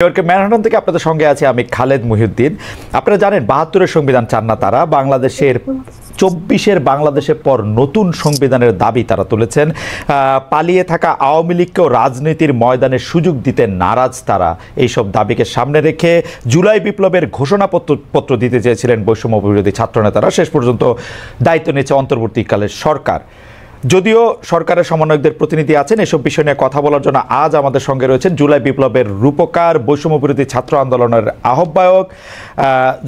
Manhattan থেকে আপনাদের সঙ্গে আছে আমি খালেদ মহিউদ্দিন। আপনারা জানেন ৭২-এর সংবিধান চান না তারা, বাংলাদেশের ২৪-এর বাংলাদেশের পর নতুন সংবিধানের দাবি তারা তুলেছেন। পালিয়ে থাকা আওয়ামী লীগকেও রাজনীতির ময়দানে সুযোগ দিতে নারাজ তারা। এইসব দাবিকে সামনে রেখে জুলাই বিপ্লবের ঘোষণাপত্র দিতে চেয়েছিলেন বৈষম্য বিরোধী ছাত্রনেতারা। শেষ পর্যন্ত দায়িত্ব নিয়েছে অন্তর্বর্তীকালের সরকার। যদিও সরকারের সমন্বয়কদের প্রতিনিধি আছেন, এসব বিষয় নিয়ে কথা বলার জন্য আজ আমাদের সঙ্গে রয়েছেন জুলাই বিপ্লবের রূপকার, বৈষম্য বিরোধী ছাত্র আন্দোলনের আহ্বায়ক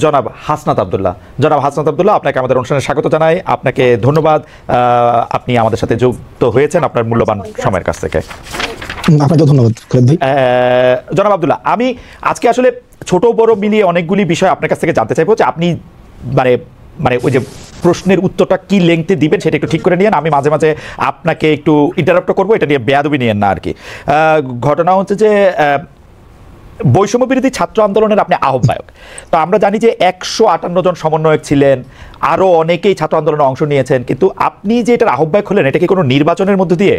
জনাব হাসনাত আবদুল্লাহ। জনাব হাসনাত আবদুল্লাহ, আপনাকে আমাদের অনুষ্ঠানে স্বাগত জানাই। আপনাকে ধন্যবাদ, আপনি আমাদের সাথে যুক্ত হয়েছেন আপনার মূল্যবান সময়ের কাছ থেকে। আপনাকে ধন্যবাদ ভাই। জনাব আবদুল্লাহ, আমি আজকে আসলে ছোট বড় মিলিয়ে অনেকগুলি বিষয় আপনার কাছ থেকে জানতে চাইবো যে আপনি মানে ওই যে প্রশ্নের উত্তরটা কি লেংথে দিবেন সেটা একটু ঠিক করে নিয়েন। আমি মাঝে মাঝে আপনাকে একটু ইন্টারাপ্ট করবো, এটা নিয়ে বেয়াদবি নিয়েন না আর কি। ঘটনা হচ্ছে যে বৈষম্য বিরোধী ছাত্র আন্দোলনের আপনি আহ্বায়ক, তো আমরা জানি যে ১৫৮ জন সমন্বয়ক ছিলেন, আরও অনেকেই ছাত্র আন্দোলনে অংশ নিয়েছেন, কিন্তু আপনি যে এটার আহ্বায়ক হলেন এটা কি কোনো নির্বাচনের মধ্যে দিয়ে?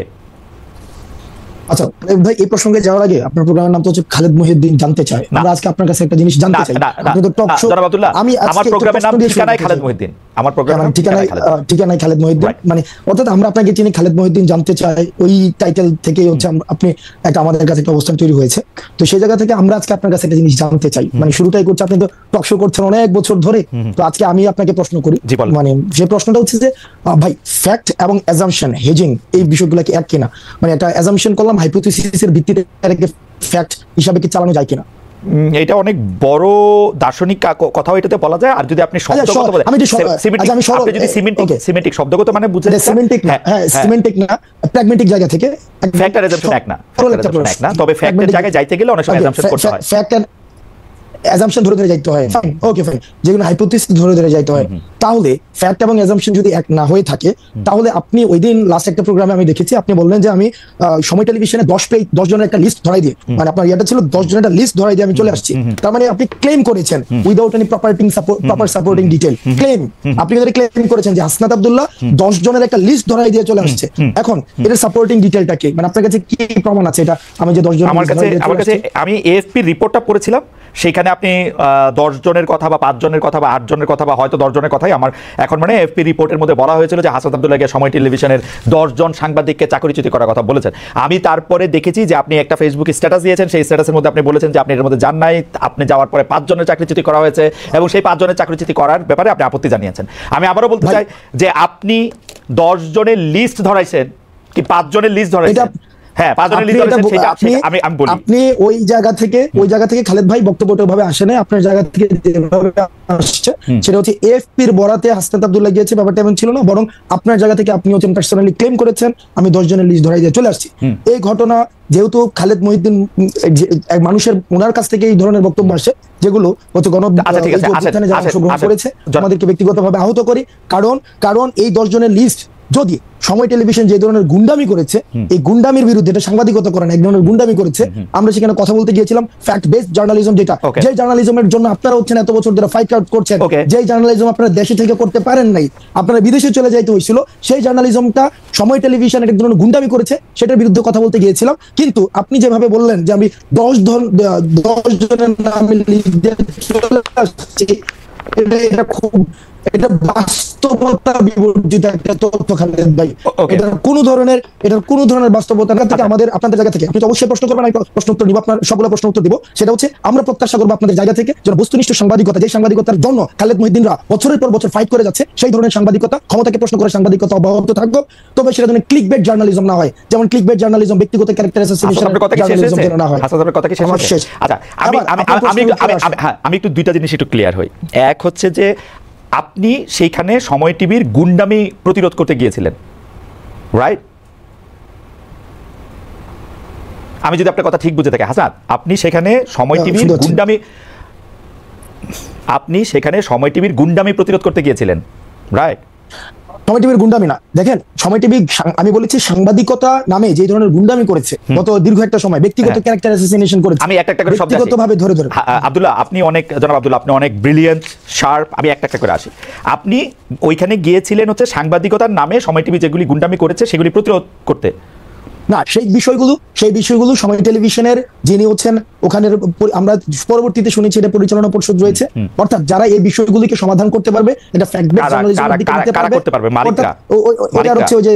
আচ্ছা ভাই, এই প্রসঙ্গে যাওয়ার আগে আপনার প্রোগ্রামের নাম তো হচ্ছে খালেদ মহিউদ্দিন জানতে চাই। আমরা আজকে আপনার কাছে একটা জিনিস জানতে চাই। আপনি তো টক শো, আমি আমার প্রোগ্রামের নাম ঠিকানায় খালেদ মহিউদ্দিন, আমার প্রোগ্রামের নাম ঠিকানায় খালেদ মহিউদ্দিন, মানে অর্থাৎ আমরা আপনাকে চিনি খালেদ মহিউদ্দিন জানতে চাই, ওই টাইটেল থেকেই হচ্ছে আপনি একটা আমাদের কাছে একটা অবস্থান তৈরি হয়েছে। তো সেই জায়গা থেকে আমরা আজকে আপনার কাছে একটা জিনিস জানতে চাই। মানে শুরুটাই করছে, আপনি তো টক শো করছেন অনেক বছর ধরে, তো আজকে আমি আপনাকে প্রশ্ন করি। মানে যে প্রশ্নটা হচ্ছে যে ভাই, ফ্যাক্ট এবং অ্যাজাম্পশন, হেজিং, এই বিষয়গুলো কি এক কিনা? মানে একটা অ্যাজাম্পশন করলাম, হাইপোথিসিসের ভিত্তিতে ফ্যাক্ট হিসাবে কি চালানো যায় কিনা? এটা অনেক বড় দার্শনিক কথাও এটাতে বলা যায়। আর যদি আপনি শব্দগত বলেন, আপনি যদি সিমেন্টিক শব্দগত মানে বুঝেন, সিমেন্টিক না, হ্যাঁ সিমেন্টিক না, প্র্যাগম্যাটিক জায়গা থেকে ফ্যাক্ট আর অ্যাজাম্পশন এক না, তবে ফ্যাক্টের জায়গায় যাইতে গেলে অনেক সময় অ্যাজাম্পশন করতে হয়। ফ্যাক্ট আর অ্যাজাম্পশন ধরে যাইতে হয়, ওকে ফাইন, যেগুলো হাইপোথিসিস ধরে যাইতে হয়। তাহলে ফ্যাক্ট এবং অ্যাজাম্পশন যদি এক না হয়ে থাকে, তাহলে আপনি ওই দিন লাস্ট একটা প্রোগ্রামে আমি দেখেছি আপনি বললেন যে আমি সময় টেলিভিশনে 10 জনের একটা লিস্ট ধরাই দিয়ে, মানে আপনার ইয়াটা ছিল 10 জনের একটা লিস্ট ধরাই দিয়ে আমি চলে আসছি। তার মানে আপনি ক্লেম করেছেন without any proper supporting detail claim. আপনি যদি ক্লেম করেছেন যে হাসনাত আব্দুল্লাহ 10 জনের একটা লিস্ট ধরাই দিয়ে চলে আসছে, এখন এর সাপোর্টিং ডিটেইলটা কি? মানে আপনার কাছে কি প্রমাণ আছে এটা? আমি যে 10 জন, আমার কাছে আমি এএফপি রিপোর্টটা পড়েছিলাম, সেখানে আপনি 10 জনের কথা বা 5 জনের কথা বা 8 জনের কথা বা হয়তো 10 জনের কথাই আমার এখন মানে এফপি রিপোর্টের মধ্যে বলা হয়েছিল যে হাসনাত আব্দুল্লাহকে সময় টেলিভিশনের 10 জন সাংবাদিককে চাকরিচ্যুতি করার কথা বলেছেন। আমি তারপরে দেখেছি যে আপনি একটা ফেসবুকে স্ট্যাটাস দিয়েছেন, সেই স্ট্যাটাসের মধ্যে আপনি বলেছেন যে আপনি এর মধ্যে যান নাই, আপনি যাওয়ার পরে 5 জনের চাকরিচ্যুতি করা হয়েছে এবং সেই 5 জনের চাকরিচ্যুতি করার ব্যাপারে আপনি আপত্তি জানিয়েছেন। আমি আবারও বলতে চাই যে আপনি 10 জনের লিস্ট ধরাইছেন কি 5 জনের লিস্ট ধরাইছেন? হ্যাঁ, আপনি ওই জায়গা থেকে খালেদ ভাই বক্তব্যটা ভাবে আসে না, আপনার জায়গা থেকে যেভাবে আসছে সেটা হচ্ছে এএফপির বরাতে হাসনাত আব্দুল্লাহ গিয়েছে, ব্যাপারটা এমন ছিল না, বরং আপনার জায়গা থেকে আপনি হচ্ছেন পার্সোনালি ক্লেম করেছেন আমি 10 জনের লিস্ট ধরাই দিয়ে চলে আসছি। এই ঘটনা যেহেতু খালেদ মহিউদ্দিন মানুষের ওনার কাছ থেকে এই ধরনের বক্তব্য আসে, যেগুলো হচ্ছে অংশগ্রহণ করেছে, আমাদেরকে ব্যক্তিগতভাবে আহত করি, কারণ এই 10 জনের লিস্ট যদি সময় টেলিভিশন যে ধরনের গুন্ডামি করেছে, এই গুন্ডামির বিরুদ্ধে, এটা সাংবাদিকতা করেন, এক ধরনের গুন্ডামি করেছে, আমরা সেখানে কথা বলতে গিয়েছিলাম ফ্যাক্ট বেসড জার্নালিজম, যেটা যে জার্নালিজমের জন্য আপনারা হচ্ছেন এত বছর ধরে ফাইট আউট করছেন, যে জার্নালিজম আপনারা দেশে থেকে করতে পারেন নাই, আপনারা বিদেশে চলে যাইতে হয়েছিল, সেই জার্নালিজমটা সময় টেলিভিশন এক ধরনের গুন্ডামি করেছে, সেটার বিরুদ্ধে কথা বলতে গিয়েছিলাম। কিন্তু আপনি যেভাবে বললেন যে আমি 10 জনের নাম চলে আসছি, এটা বাস্তবতা বিবর্জিত একটা তথ্য খালেদ ভাই। এটার কোন ধরনের বাস্তবতা থেকে আমাদের আপনাদের জায়গা থেকে আপনি তো অবশ্যই প্রশ্ন করবেন, আমি প্রশ্ন উত্তর দিব, আপনার সবগুলো প্রশ্ন উত্তর দিব। সেটা হচ্ছে আমরা প্রত্যাশা করবো আপনাদের জায়গা থেকে যেন বস্তুনিষ্ঠ সাংবাদিকতা, যে সাংবাদিকতার জন্য খালেদ মহিউদ্দিনরা বছরের পর বছর ফাইট করে যাচ্ছে, সেই ধরনের সাংবাদিকতা, ক্ষমতাকে প্রশ্ন করে সাংবাদিকতা অব্যাহত থাকবে, তবে সেটা যেন ক্লিকবেট জার্নালিজম না হয়, যেমন ক্লিকবেট জার্নালিজম, ব্যক্তিগত ক্যারেক্টার অ্যাসাসিনেশন জার্নালিজম না হয়। আচ্ছা, আমি একটু দুইটা জিনিস একটু ক্লিয়ার হই। এক হচ্ছে যে আপনি সেইখানে সময় টিভির গুন্ডামি প্রতিরোধ করতে গিয়েছিলেন, রাইট? আমি যদি আপনার কথা ঠিক বুঝে থাকি হাসান, আপনি সেখানে সময় টিভির গুন্ডামি প্রতিরোধ করতে গিয়েছিলেন, রাইট? সময় টিভির গুন্ডামি না, দেখেন সময় টিভি, আমি বলেছি সাংবাদিকতা নামে যে ধরনের গুন্ডামি করেছে গত দীর্ঘ একটা সময়, ব্যক্তিগত ক্যারেক্টার অ্যাসাসিনেশন করেছে। আমি একটা করে শব্দ ব্যক্তিগতভাবে ধরে আব্দুল্লাহ, জনাব আব্দুল্লাহ, আপনি অনেক ব্রিলিয়েন্ট, শার্প। আমি একটা করে আসি। আপনি ওইখানে গিয়েছিলেন হচ্ছে সাংবাদিকতার নামে সময় টিভি যেগুলি গুন্ডামি করেছে সেগুলি প্রতিরোধ করতে, না, সেই বিষয়গুলো সময় টেলিভিশনের যিনি হচ্ছেন ওখানের, আমরা পরবর্তীতে শুনেছি এটা পরিচালনা পর্ষদ রয়েছে, অর্থাৎ যারা এই বিষয়গুলিকে সমাধান করতে পারবে, এটা ফ্যাক্ট বেস জার্নালিজম করতে পারবে, এটা হচ্ছে ওই যে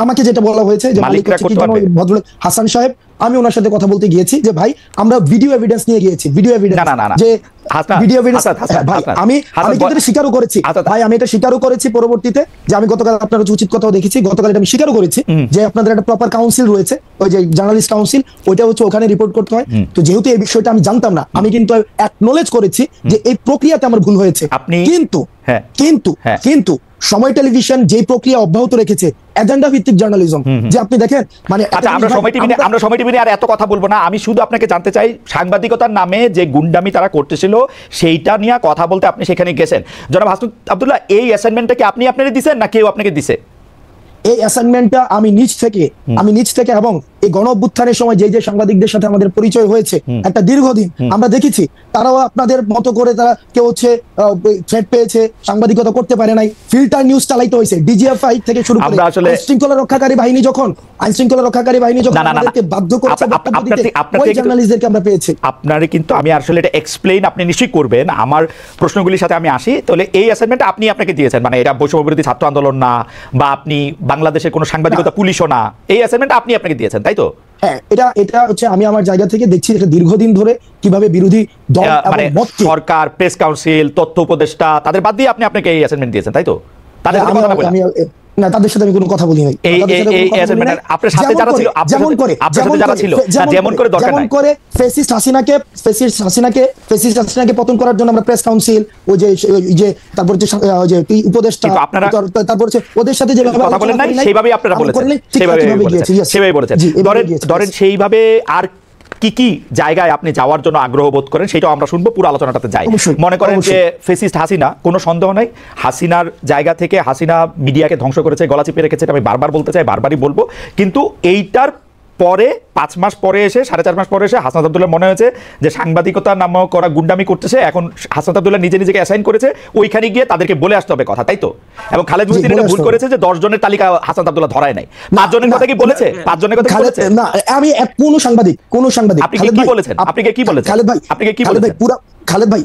আমাকে যেটা বলা হয়েছে যে মালিক হচ্ছে কি জানো, ভদ্রলোক হাসান সাহেব, আমি ওনার সাথে কথা বলতে গিয়েছি যে ভাই আমরা ভিডিও এভিডেন্স নিয়ে গিয়েছি, ভিডিও এভিডেন্স যে ভিডিও এভিডেন্স, ভাই আমি কিন্তু এটা স্বীকারও করেছি, ভাই আমি এটা স্বীকারও করেছি পরবর্তীতে যে আমি গতকাল আপনার উচিত কথাও দেখেছি, গতকাল এটা আমি স্বীকারও করেছি যে আপনাদের একটা প্রপার কাউন্সিল রয়েছে, ওই যে জার্নালিস্ট কাউন্সিল, ওইটা হচ্ছে ওখানে রিপোর্ট করতে হয়। তো যেহেতু এই বিষয়টা আমি জানতাম না, আমি কিন্তু অ্যাকনলেজ করেছি যে এই প্রক্রিয়াতে আমার ভুল হয়েছে, কিন্তু সময় টেলিভিশন যে প্রক্রিয়া অব্যাহত রেখেছে এজেন্ডা ভিত্তিক জার্নালিজম, যে আপনি দেখেন মানে আমরা সময় টিভি নিয়ে আর এত কথা বলবো না, আমি শুধু আপনাকে জানতে চাই সাংবাদিকতার নামে যে গুন্ডামি তারা করতেছিল সেইটা নিয়ে কথা বলতে আপনি সেখানে গেছেন। জনাব হাসনাত আব্দুল্লাহ, এই অ্যাসাইনমেন্টটা কি আপনি আপনারে দিবেন না কেউ আপনাকে দিছে? এই অ্যাসাইনমেন্টটা আমি নিজ থেকে এবং এই গণ অভ্যুত্থানের সময় যে সাংবাদিকদের সাথে আমাদের পরিচয় হয়েছে একটা দীর্ঘদিন, আমরা দেখেছি তারাও আপনাদের মতো করে তারা কেউ হচ্ছে থ্রেট পেয়েছে, সাংবাদিকতা করতে পারে নাই, ফিল্টার নিউজ চালাইতে হয়েছে, ডিজিএফআই থেকে শুরু করে আইনশৃঙ্খলা রক্ষাকারী বাহিনী যখন আমাদেরকে বাধ্য করেছে ওই জার্নালিস্টদেরকে আমরা পেয়েছি। আপনারে কিন্তু আমি আসলে এটা এক্সপ্লেইন আপনি নিশ্চয়ই করবেন, আমার প্রশ্নগুলির সাথে আমি আসি। তাহলে এই অ্যাসাইনমেন্টটা আপনি আপনাকে দিয়েছেন, মানে এটা বৈষম্য বিরোধী ছাত্র আন্দোলন না, বা আপনি বাংলাদেশের কোনো সাংবাদিকতা পুলিশও না, এই অ্যাসাইনমেন্টটা আপনি আপনাকে দিয়েছেন, তাই তো? হ্যাঁ, এটা হচ্ছে আমি আমার জায়গা থেকে দেখছি এটা দীর্ঘদিন ধরে কিভাবে বিরোধী দল মানে সরকার, প্রেস কাউন্সিল, তথ্য উপদেষ্টা তাদের বাদ দিয়ে আপনি আপনাকে এই অ্যাসাইনমেন্ট দিয়েছেন, তাই তো? তাদের কথা বলা না, তাদের সাথে আমি কোনো কথা বলি নাই। আপনার সাথে যারা ছিল, যেমন করে ফ্যাসিস্ট হাসিনাকে পতন করার জন্য আমরা প্রেস কাউন্সিল, ওই যে তারপর যে উপদেষ্টা, তারপর ওদের সাথে যেভাবে কথা বলেন নাই সেইভাবেই আপনারা বলেছেন, সেভাবে বলেছেন। ধরেন সেইভাবে আর কি কি জায়গায় আপনি যাওয়ার জন্য আগ্রহ বোধ করেন সেটাও আমরা শুনবো, পুরো আলোচনাটাতে যাই। মনে করেন যে ফেসিস্ট হাসিনা, কোনো সন্দেহ নাই হাসিনার জায়গা থেকে হাসিনা মিডিয়াকে ধ্বংস করেছে, গলা চিপে রেখেছে, আমি বারবার বলতে চাই, বারবারই বলবো, কিন্তু এইটার পরে 5 মাস পরে এসে 4.5 মাস পরে এসে হাসনাত আব্দুল্লাহ মনে হয়েছে যে সাংবাদিকতার নাম করা গুন্ডামি করতেছে, এখন হাসনাত আব্দুল্লাহ নিজেকে অ্যাসাইন করেছে ওইখানে গিয়ে তাদেরকে বলে আসতে হবে কথা, তাই তো? এবং খালেদ মুহিউদ্দিন এটা ভুল করেছে যে 10 জনের তালিকা হাসনাত আব্দুল্লাহ ধরায় নাই, 5 জনের কথা কি বলেছে? 5 জনের কথা বলেছে না, আমি কোন সাংবাদিক আপনি কি বলেছেন? খালেদ ভাই খালেদ ভাই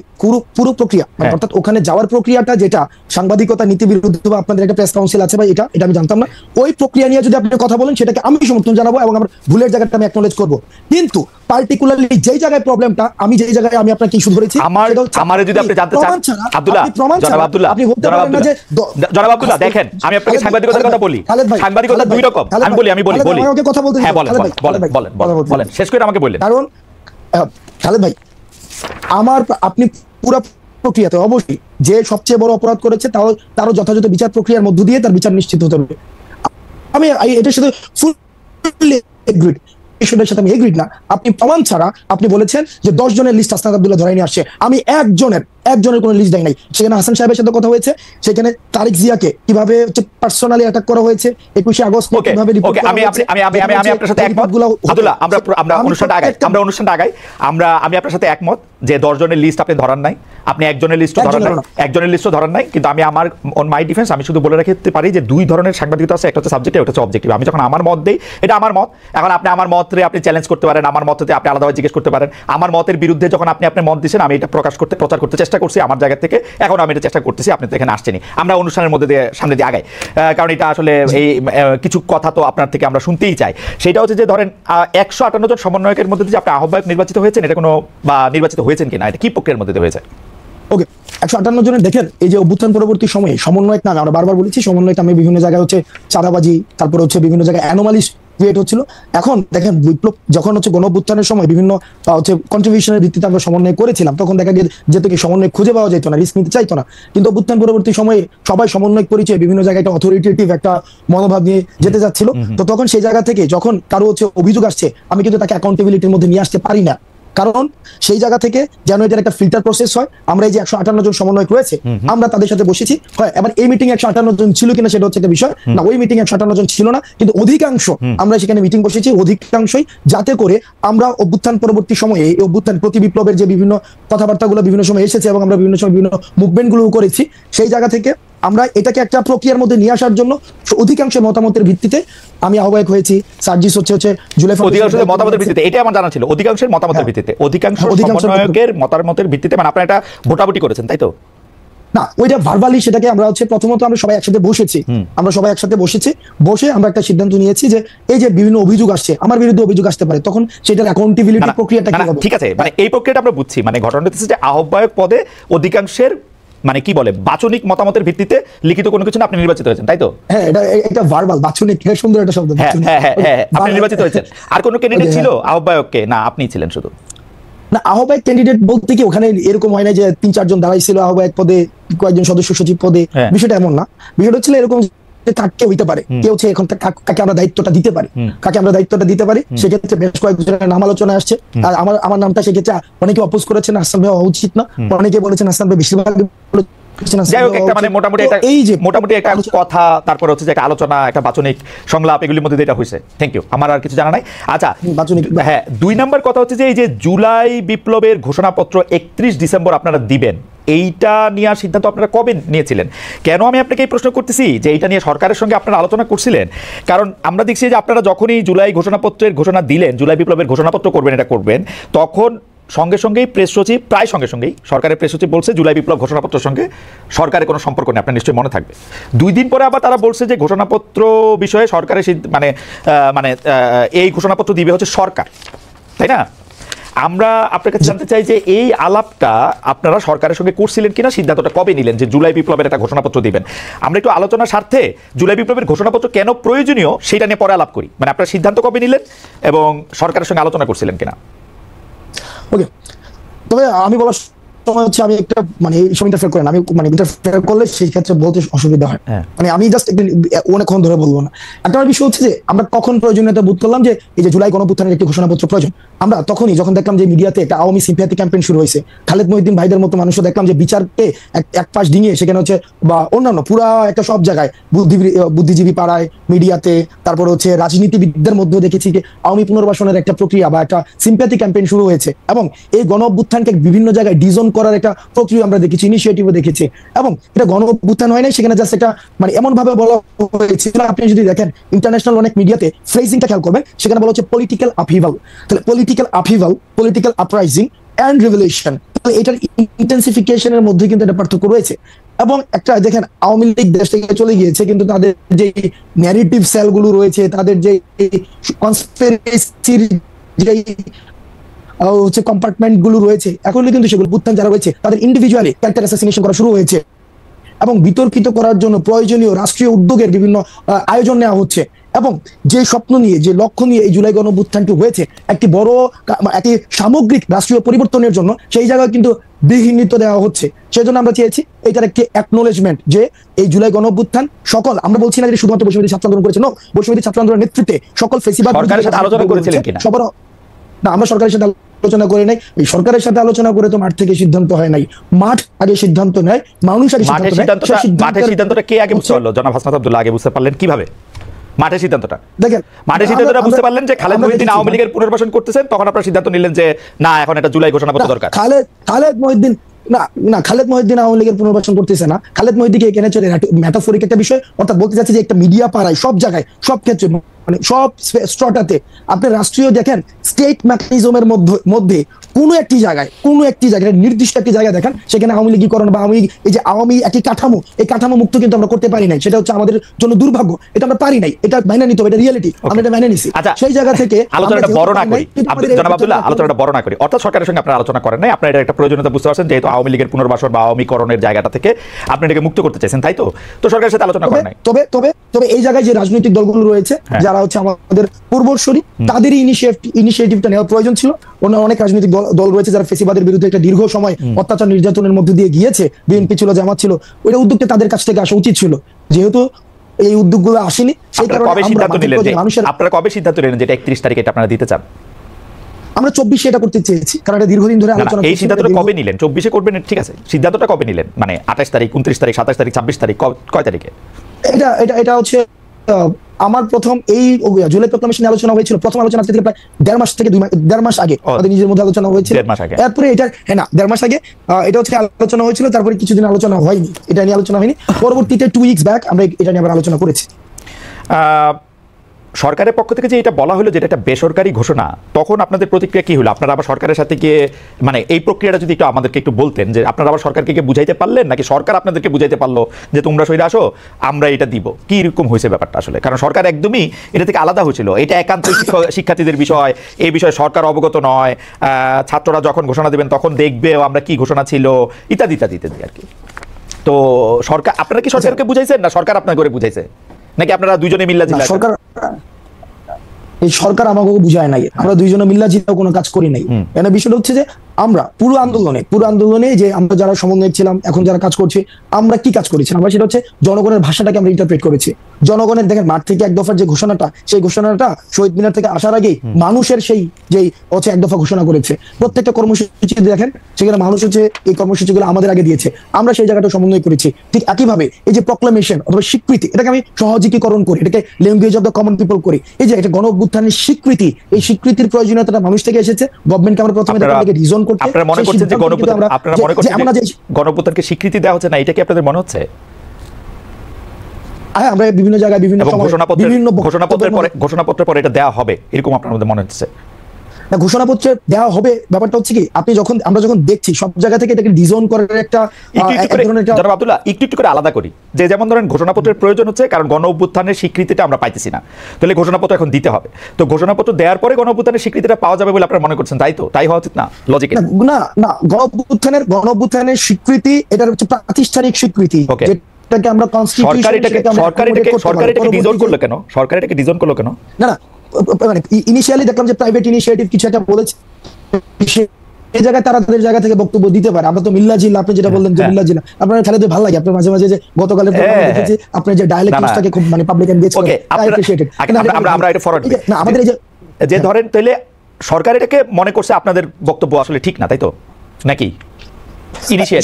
পুরো প্রক্রিয়া, অর্থাৎ ওখানে যাওয়ার প্রক্রিয়াটা যেটা সাংবাদিকতা নীতি বিরুদ্ধ, বা আপনাদের একটা প্রেস কাউন্সিল আছে ভাই, এটা আমি জানতাম না। ওই প্রক্রিয়া নিয়ে যদি আপনি কথা বলেন সেটাকে আমি সমর্থন জানাবো এবং আমার ভুলের জায়গাটা আমি অ্যাকনলেজ করব, কিন্তু পার্টিকুলারলি যেই জায়গায় প্রবলেমটা, আমি যেই জায়গায় আমি আপনাকে ইস্যু ধরেছি, আমারে যদি আপনি জানতে চান আব্দুল্লাহ, জনাব আব্দুল্লাহ দেখেন, আমি আপনাকে সাংবাদিকতার কথা বলি, সাংবাদিকতা দুই রকম, আমি বলি কথা বলতে, হ্যাঁ বলেন শেষ করে আমাকে বললেন। কারণ খালেদ ভাই, আপনি পুরো প্রক্রিয়াতে অবশ্যই যে সবচেয়ে বড় অপরাধ করেছে তারও যথাযথ বিচার প্রক্রিয়ার মধ্য দিয়ে তার বিচার নিশ্চিত হতে হবে। আমি এটার সাথে ফুললি এগ্রিড, বিষয়টার সাথে আমি এগ্রিড না। আপনি প্রমাণ ছাড়া আপনি বলেছেন যে 10 জনের লিস্ট হাসনাত আব্দুল্লাহ ধরাই নিয়ে আসছে, আমি একজনের কোনো লিস্ট দেয় নাই। সেখানে হাসান সাহেবের সাথে কথা হয়েছে, সেখানে তারেক জিয়াকে কিভাবে পার্সোনালি অ্যাটাক করা হয়েছে, 21 আগস্ট কিভাবে রিপোর্ট করা হয়েছে, আমি আপনার সাথে একমত আব্দুল্লাহ, আমরা অনুষ্ঠানটা আগাই, আমি আপনার সাথে একমত যে 10 জনের লিস্ট আপনি ধরান নাই, আপনি একজনের লিস্টও ধরান নাই, কিন্তু আমি আমার অন মাই ডিফেন্স আমি শুধু বলে রাখতে পারি যে 2 ধরনের সাংবাদিকতা আছে, একটা হচ্ছে সাবজেক্টিভ, একটা হচ্ছে অবজেক্টিভ। আমি যখন আমার মত দেই, এটা আমার মত, এখন আপনি আমার মতরে আপনি চ্যালেঞ্জ করতে পারেন, আমার মততে আপনি আলাদাভাবে জিজ্ঞেস করতে পারেন, আমার মতের বিরুদ্ধে যখন আপনি আপনার মত দিয়েছেন আমি এটা প্রচার করতে চেষ্টা করছি আমার জায়গা থেকে, এখন আমি এটা চেষ্টা করতেছি, আপনি তো এখানে আসছেনই, আমরা অনুষ্ঠানের মধ্যে দিয়ে সামনে দিয়ে আগাই, কারণ এটা আসলে এই কিছু কথা তো আপনার থেকে আমরা শুনতেই চাই। সেটা হচ্ছে যে ধরেন 158 জন সমন্বয়কের মধ্যে যে আপনি আহ্বায়ক নির্বাচিত হয়েছেন, এটা কোনো বা নির্বাচিত হয়েছেন কিনা, এটা কি প্রক্রিয়ার মধ্যে হয়েছে? ওকে, 158 জনের দেখেন, এই যে অভ্যুত্থান পরবর্তী সময়ে সমন্বয়ক নামে আমরা বারবার বলেছি, সমন্বয়ক নামে বিভিন্ন জায়গায় হচ্ছে চাঁদাবাজি, তারপর হচ্ছে বিভিন্ন জায়গায় অ্যানোমালিস ক্রিয়েট হচ্ছিল। এখন দেখেন বিপ্লব যখন হচ্ছে গণ অভ্যুত্থানের সময় বিভিন্ন হচ্ছে কন্ট্রিবিউশনের ভিত্তিতে আমরা সমন্বয় করেছিলাম, তখন দেখা যেত কি সমন্বয় খুঁজে পাওয়া যেত না, রিস্ক নিতে চাইতো না। কিন্তু অভ্যুত্থান পরবর্তী সময়ে সবাই সমন্বয় পরিচয় বিভিন্ন জায়গায় একটা অথরিটেটিভ একটা মনোভাব নিয়ে যেতে যাচ্ছিল। তো তখন সেই জায়গা থেকে যখন কারো হচ্ছে অভিযোগ আসছে, আমি কিন্তু তাকে অ্যাকাউন্টেবিলিটির মধ্যে নিয়ে আসতে পারি না, কারণ সেই জায়গা থেকে যেন এটার একটা ফিল্টার প্রসেস হয়। আমরা এই যে 158 জন সমন্বয়ক রয়েছে, আমরা তাদের সাথে বসেছি, হয় এবার এই মিটিং 158 জন ছিল কিনা সেটা হচ্ছে একটা বিষয় না, ওই মিটিং 158 জন ছিল না, কিন্তু অধিকাংশ আমরা সেখানে মিটিং বসেছি, অধিকাংশই যাতে করে আমরা অভ্যুত্থান পরবর্তী সময়ে এই অভ্যুত্থান প্রতি বিপ্লবের যে বিভিন্ন কথাবার্তাগুলো বিভিন্ন সময় এসেছে এবং আমরা বিভিন্ন সময় বিভিন্ন মুভমেন্টগুলো করেছি, সেই জায়গা থেকে আমরা এটাকে একটা প্রক্রিয়ার মধ্যে নিয়ে আসার জন্য অধিকাংশ মতামতের ভিত্তিতে আমি আহ্বায়ক হয়েছি। সার্জিস হচ্ছে জুলাই অধিকাংশের মতামতের ভিত্তিতে, এটা আমার জানা ছিল, অধিকাংশের মতামতের ভিত্তিতে, অধিকাংশ সমন্বয়কের মতামতের ভিত্তিতে, মানে আপনারা এটা ভোটাভুটি করেছেন তাই তো? না, ওইটা ভার্বালি, সেটাকে আমরা হচ্ছে প্রথমত আমরা সবাই একসাথে বসেছি, বসে আমরা একটা সিদ্ধান্ত নিয়েছি যে এই যে বিভিন্ন অভিযোগ আসছে, আমার বিরুদ্ধে অভিযোগ আসতে পারে, তখন সেটার অ্যাকাউন্টেবিলিটি প্রক্রিয়াটা কি হবে। ঠিক আছে, মানে এই প্রক্রিয়াটা আমরা বুঝছি, মানে ঘটনা হচ্ছে যে আহ্বায়ক পদে অধিকাংশের মানে কি বলে বাচনিক মতামতের ভিত্তিতে লিখিত কোনো কিছু না, আপনি নির্বাচিত হয়েছেন তাই তো? হ্যাঁ, এটা ভার্বাল, বাচনিক, সুন্দর একটা শব্দ। হ্যাঁ, আপনি নির্বাচিত হয়েছেন। আর কোনো ক্যান্ডিডেট ছিল আহ্বায়ককে? না, আপনিই ছিলেন শুধু? না, আহ্বায়ক ক্যান্ডিডেট বলতে কি ওখানে এরকম হয় না যে 3-4 জন দাঁড়াইছিল আহ্বায়ক পদে, কয়েকজন সদস্য সচিব পদে, বিষয়টা এমন না। বিষয়টা হচ্ছিল এরকম কাকে হইতে পারে, কেউ হচ্ছে এখন কাকে আমরা দায়িত্বটা দিতে পারি, সেক্ষেত্রে বেশ কয়েকজনের নাম আলোচনা আসছে। আর আমার নামটা সেক্ষেত্রে অনেকে অপোজ করেছেন, হাসান ভাই হওয়া উচিত না, অনেকে বলেছেন হাসান ভাই, বেশিরভাগ মোটামুটি একটা কথা, তারপর হচ্ছে যে একটা আলোচনা, একটা বাচনিক সংলাপ, এগুলির মধ্যে এটা হয়েছে। থ্যাংক ইউ, আমার আর কিছু জানা নাই। আচ্ছা, হ্যাঁ, 2 নম্বর কথা হচ্ছে যে এই যে জুলাই বিপ্লবের ঘোষণাপত্র 31 ডিসেম্বর আপনারা দিবেন, এইটা নিয়ে সিদ্ধান্ত আপনারা কবে নিয়েছিলেন? কেন আমি আপনাকে এই প্রশ্ন করতেছি যে এইটা নিয়ে সরকারের সঙ্গে আপনারা আলোচনা করছিলেন? কারণ আমরা দেখছি যে আপনারা যখনই জুলাই ঘোষণাপত্রের ঘোষণা দিলেন, জুলাই বিপ্লবের ঘোষণাপত্র করবেন, তখন সঙ্গে সঙ্গেই প্রেস সচিব, প্রায় সঙ্গে সঙ্গেই সরকারের প্রেস সচিব বলছে জুলাই বিপ্লব ঘোষণাপত্রের সঙ্গে সরকারের কোনো সম্পর্ক নেই, আপনার নিশ্চয়ই মনে থাকবে। 2 দিন পরে আবার তারা বলছে যে ঘোষণাপত্র বিষয়ে সরকারের এই ঘোষণাপত্র দিবে হচ্ছে সরকার, তাই না? আমরা আপনার কাছে জানতে চাই যে এই আলাপটা আপনারা সরকারের সঙ্গে করছিলেন কিনা, সিদ্ধান্তটা কবে নিলেন যে জুলাই বিপ্লবের একটা ঘোষণাপত্র দিবেন? আমরা একটু আলোচনার স্বার্থে জুলাই বিপ্লবের ঘোষণাপত্র কেন প্রয়োজনীয় সেটা নিয়ে পরে আলাপ করি। মানে আপনার সিদ্ধান্ত কবে নিলেন এবং সরকারের সঙ্গে আলোচনা করছিলেন কিনা? ওকে, তবে আমি বলার সময় হচ্ছে আমি একটা মানে এই সময় ইন্টারফেয়ার করেন, আমি মানে ইন্টারফেয়ার করলে সেই ক্ষেত্রে বলতে অসুবিধা হয়, মানে আমি জাস্ট অনেকক্ষণ ধরে বলবো না। একটা বিষয় হচ্ছে যে আমরা কখন প্রয়োজনীয়তা বোধ করলাম যে এই যে জুলাই গণঅভ্যুত্থানের একটি ঘোষণাপত্র প্রয়োজন, আমরা তখনই যখন দেখলাম যে মিডিয়াতে একটা আওয়ামী সিম্প্যাথি ক্যাম্পেইন শুরু হয়েছে, খালেদ মহিউদ্দিন ভাইদের মতো মানুষও দেখলাম যে বিচারকে এক পাশ ডিঙিয়ে সেখানে হচ্ছে বা অন্যান্য পুরা একটা সব জায়গায় বুদ্ধিজীবী পাড়ায়, মিডিয়াতে, তারপর হচ্ছে রাজনীতিবিদদের মধ্যে দেখেছি যে আওয়ামী পুনর্বাসনের একটা প্রক্রিয়া বা একটা সিম্প্যাথি ক্যাম্পেইন শুরু হয়েছে, এবং এই গণঅভ্যুত্থানকে বিভিন্ন জায়গায় ডিজন করার একটা প্রক্রিয়া আমরা দেখেছি, ইনিশিয়েটিভও দেখেছি। এবং এটা গণঅভ্যুত্থান হয় নাই, সেখানে জাস্ট একটা মানে এমন ভাবে বলা হয়েছিল, আপনি যদি দেখেন ইন্টারন্যাশনাল অনেক মিডিয়াতে ফ্রেজিংটা খেয়াল করবেন, সেখানে বলা হচ্ছে পলিটিক্যাল আপহিভাল। তাহলে political upheaval, political uprising and revolution, তাহলে এটার ইন্টেন্সিফিকেশনের মধ্যে কিন্তু একটা পার্থক্য রয়েছে। এবং একটা দেখেন আওয়ামী লীগ দেশ থেকে চলে গিয়েছে, কিন্তু তাদের যে ন্যারেটিভ সেলগুলো রয়েছে, তাদের যে কনস্পিরেসির যে হচ্ছে কম্পার্টমেন্ট গুলো রয়েছে, এখন কিন্তু সেগুলো বুত্থান যারা রয়েছে তাদের ইন্ডিভিজুয়ালি ক্যারেক্টার অ্যাসাসিনেশন করা শুরু হয়েছে, এবং বিতর্কিত করার জন্য প্রয়োজনীয় রাষ্ট্রীয় উদ্যোগের বিভিন্ন আয়োজন নেওয়া হচ্ছে। এবং যে স্বপ্ন নিয়ে, যে লক্ষ্য নিয়ে এই জুলাই গণঅভ্যুত্থানটি হয়েছে, একটি বড় একটি সামগ্রিক রাষ্ট্রীয় পরিবর্তনের জন্য, সেই জায়গায় কিন্তু বিঘ্নিত দেওয়া হচ্ছে। সেই জন্য আমরা চেয়েছি এটার একটি অ্যাকনোলেজমেন্ট যে এই জুলাই গণঅভ্যুত্থান সকল, আমরা বলছি না যে শুধুমাত্র বৈষম্যবিরোধী ছাত্র আন্দোলন করেছে, বৈষম্যবিরোধী ছাত্র আন্দোলনের নেতৃত্বে সকল ফেসিবাদ আলোচনা করেছিলেন কিনা? সবার না, আমরা সরকারের সাথে আলোচনা করে নাই। এই সরকারের সাথে আলোচনা করে তো মাঠ থেকে সিদ্ধান্ত হয় নাই, মাঠ আগে সিদ্ধান্ত নেয়, মানুষ আগে সিদ্ধান্ত নেয়। মাঠের সিদ্ধান্তটা কে আগে বুঝতে পারলো? জনাব হাসনাত আব্দুল্লাহ আগে বুঝতে পারলেন কিভাবে মাঠের সিদ্ধান্তটা? দেখেন, মাঠের সিদ্ধান্তটা বুঝতে পারলেন যে খালেদ মহিউদ্দিন আওয়ামী লীগের পুনর্বাসন করতেছেন, তখন আপনারা সিদ্ধান্ত নিলেন যে না, এখন এটা জুলাই ঘোষণাপত্র দরকার। খালেদ মহিউদ্দিন খালেদ মহিউদ্দিন আওয়ামী লীগের পুনর্বাসন করতেছে না, খালেদ মহিউদ্দিনকে এখানে চলে মেটাফরিক একটা বিষয়, অর্থাৎ বলতে চাচ্ছি যে একটা মিডিয়া পাড়ায় সব জায়গায়, সব ক্ষেত্রে, মানে সব স্ট্রটাতে আপনি রাষ্ট্রীয় দেখেন স্টেট মেকানিজমের মধ্যে কোনো একটি জায়গায় নির্দিষ্ট একটি জায়গায় দেখেন সেখানে আওয়ামী লীগীকরণ বা এই যে আওয়ামী একটি কাঠামো, এই কাঠামো মুক্ত কিন্তু আমরা করতে পারি নাই। সেটা হচ্ছে আমাদের জন্য দুর্ভাগ্য, এটা আমরা পারি নাই, এটা মেনে নিতে হবে, এটা রিয়েলিটি, আমরা এটা মেনে নিছি। সেই জায়গা থেকে আলোচনাটা বড় না করি, জনাব আব্দুল্লাহ, আলোচনাটা বড় না করি। অর্থাৎ সরকারের সঙ্গে আপনারা আলোচনা করেন নাই, আপনারা এটা একটা প্রয়োজনীয়তা বুঝতে পারছেন, যেহেতু আওয়ামী লীগের পুনর্বাসন বা আওয়ামীকরণের জায়গাটা থেকে আপনি এটাকে মুক্ত করতে চাইছেন, তাই তো? তো সরকারের সাথে আলোচনা করেন নাই। তবে এই জায়গায় যে রাজনৈতিক দলগুলো রয়েছে, যারা হচ্ছে আমাদের পূর্বসূরি, তাদেরই ইনিশিয়েটিভটা নেওয়ার প্রয়োজন ছিল। অনেক রাজনৈতিক দল রয়েছে যারা ফেসিবাদের বিরুদ্ধে একটা দীর্ঘ সময় অত্যাচার নির্যাতনের মধ্যে দিয়ে গিয়েছে, বিএনপি ছিল, জামাত ছিল, ওইটা উদ্যোগটা তাদের কাছ থেকে আসা উচিত ছিল। যেহেতু এই উদ্যোগগুলো আসেনি, সেই কারণে আপনারা কবে সিদ্ধান্ত নিলেন যে 31 তারিখে এটা আপনারা দিতে চান? আমরা 24 এটা করতে চেয়েছি, কারণ এটা দীর্ঘদিন ধরে আলোচনা। এই সিদ্ধান্তটা কবে নিলেন? 24 করবেন, ঠিক আছে, সিদ্ধান্তটা কবে নিলেন? মানে 28 তারিখ, 29 তারিখ, 27 তারিখ, 26 তারিখ, কয় তারিখে? এটা হচ্ছে আমার প্রথম এই জুলাই প্রক্লামেশন আলোচনা হয়েছিল, প্রথম আলোচনা আজকে থেকে প্রায় 1.5 মাস থেকে 2 মাস আগে আমাদের নিজের মধ্যে আলোচনা হয়েছিল। এরপরে এটা না 1.5 মাস আগে এটা হচ্ছে আলোচনা হয়েছিল, তারপরে কিছুদিন আলোচনা হয়নি, এটা নিয়ে আলোচনা হয়নি। পরবর্তীতে 2 উইকস ব্যাক আমরা এটা নিয়ে আবার আলোচনা করেছি। সরকারের পক্ষ থেকে যে এটা বলা হলো যে এটা একটা বেসরকারি ঘোষণা, তখন আপনাদের প্রতিক্রিয়া কি হলো? আপনারা আবার সরকারের সাথে গিয়ে মানে এই প্রক্রিয়াটা যদি একটু আমাদেরকে একটু বলতেন, যে আপনারা আবার সরকারকে গিয়ে বুঝাইতে পারলেন নাকি সরকার আপনাদেরকে বুঝাইতে পারলো যে তোমরা সইরা আসো আমরা এটা দিব? কি রকম হয়েছে ব্যাপারটা আসলে? কারণ সরকার একদমই এটা থেকে আলাদা হয়েছিল, এটা একান্ত শিক্ষার্থীদের বিষয়, এই বিষয়ে সরকার অবগত নয়, ছাত্ররা যখন ঘোষণা দেবেন তখন দেখবে আমরা কি ঘোষণা ছিল ইত্যাদি ইত্যাদি ইত্যাদি আর কি। তো সরকার, আপনারা কি সরকারকে বুঝাইছেন না সরকার আপনার করে বুঝাইছে, নাকি আপনারা দুজনে মিল্লা জিল্লা? সরকার আমাকে বুঝায় নাই, আমরা দুইজনে মিল্লা জিল্লা কোনো কাজ করি নাই। এটা বিষয়টা হচ্ছে যে আমরা পুরো আন্দোলনে যে আমরা যারা সমন্বয়ক ছিলাম, এখন যারা কাজ করছি, আমরা কি কাজ করেছি? আমরা সেটা হচ্ছে জনগণের ভাষাটাকে আমরা ইন্টারপ্রেট করেছি। জনগণের দেখেন মাঠ থেকে এক দফার যে ঘোষণাটা, সেই ঘোষণাটা শহীদ মিনার থেকে আসার আগেই মানুষের সেই যে হচ্ছে এক দফা ঘোষণা করেছে। প্রত্যেকটা কর্মসূচি দেখেন সেখানে মানুষ হচ্ছে এই কর্মসূচিগুলো আমাদের আগে দিয়েছে, আমরা সেই জায়গাটা সমন্বয় করেছি। ঠিক একইভাবে এই যে প্রক্লামেশন অথবা স্বীকৃতি, এটাকে আমি সহযোগীকরণ করি, এটাকে language of the common people করি। এই যে এটা গণ অভ্যুত্থানের স্বীকৃতি, এই স্বীকৃতির প্রয়োজনীয়তাটা মানুষ থেকে এসেছে। গভর্নমেন্টকে আমরা প্রথমে রিজন করতে, আপনারা মনে করছেন যে গণঅভ্যুত্থানকে স্বীকৃতি দেওয়া হচ্ছে না, এটা কি আপনাদের মনে হচ্ছে? আমরা বিভিন্ন জায়গায় বিভিন্ন ঘোষণাপত্রের পরে এটা দেওয়া হবে এরকম আপনার মধ্যে মনে হচ্ছে? ঘোষণাপত্রে দেওয়া হবে ব্যাপারটা হচ্ছে কি, আপনি আমরা যখন দেখছি সব জায়গা থেকে এটাকে ডিজাইন করার একটা জনাব আব্দুল্লাহ একটু করে আলাদা করি, যে যেমন ধরেন ঘোষণাপত্রের প্রয়োজন হচ্ছে কারণ গণ অভ্যুত্থানের স্বীকৃতিটা আমরা পাইতেছি না, তাহলে ঘোষণাপত্র এখন দিতে হবে। তো ঘোষণাপত্র দেওয়ার পরে গণ অভ্যুত্থানের স্বীকৃতিটা পাওয়া যাবে বলে আপনারা মনে করছেন, তাই তো? তাই হওয়া উচিত না? লজিক না, গণ অভ্যুত্থানের স্বীকৃতি এটা হচ্ছে প্রাতিষ্ঠানিক স্বীকৃতি, যেটাকে আমরা সরকার এটাকে ডিজাইন করলো কেন? না মানে ইনিশিয়ালি দেখলাম যে প্রাইভেট ইনিশিয়েটিভ কিছু একটা বলেছে, এই জায়গায় তারা তাদের জায়গা থেকে বক্তব্য দিতে পারে। আমরা তো মিল্লা জিল্লা, আপনি যেটা বললেন যে মিল্লা জিল্লা, আপনার খেলাতে ভালো লাগে, আপনার মাঝে মাঝে যে গতকালের দেখেছি আপনার যে ডায়ালেক্টটাকে খুব মানে পাবলিক এনগেজ করে, আমরা এটা ফরওয়ার্ড না আমাদের এই যে ধরেন তাহলে সরকার এটাকে মনে করছে আপনাদের বক্তব্য আসলে ঠিক না, তাই তো নাকি?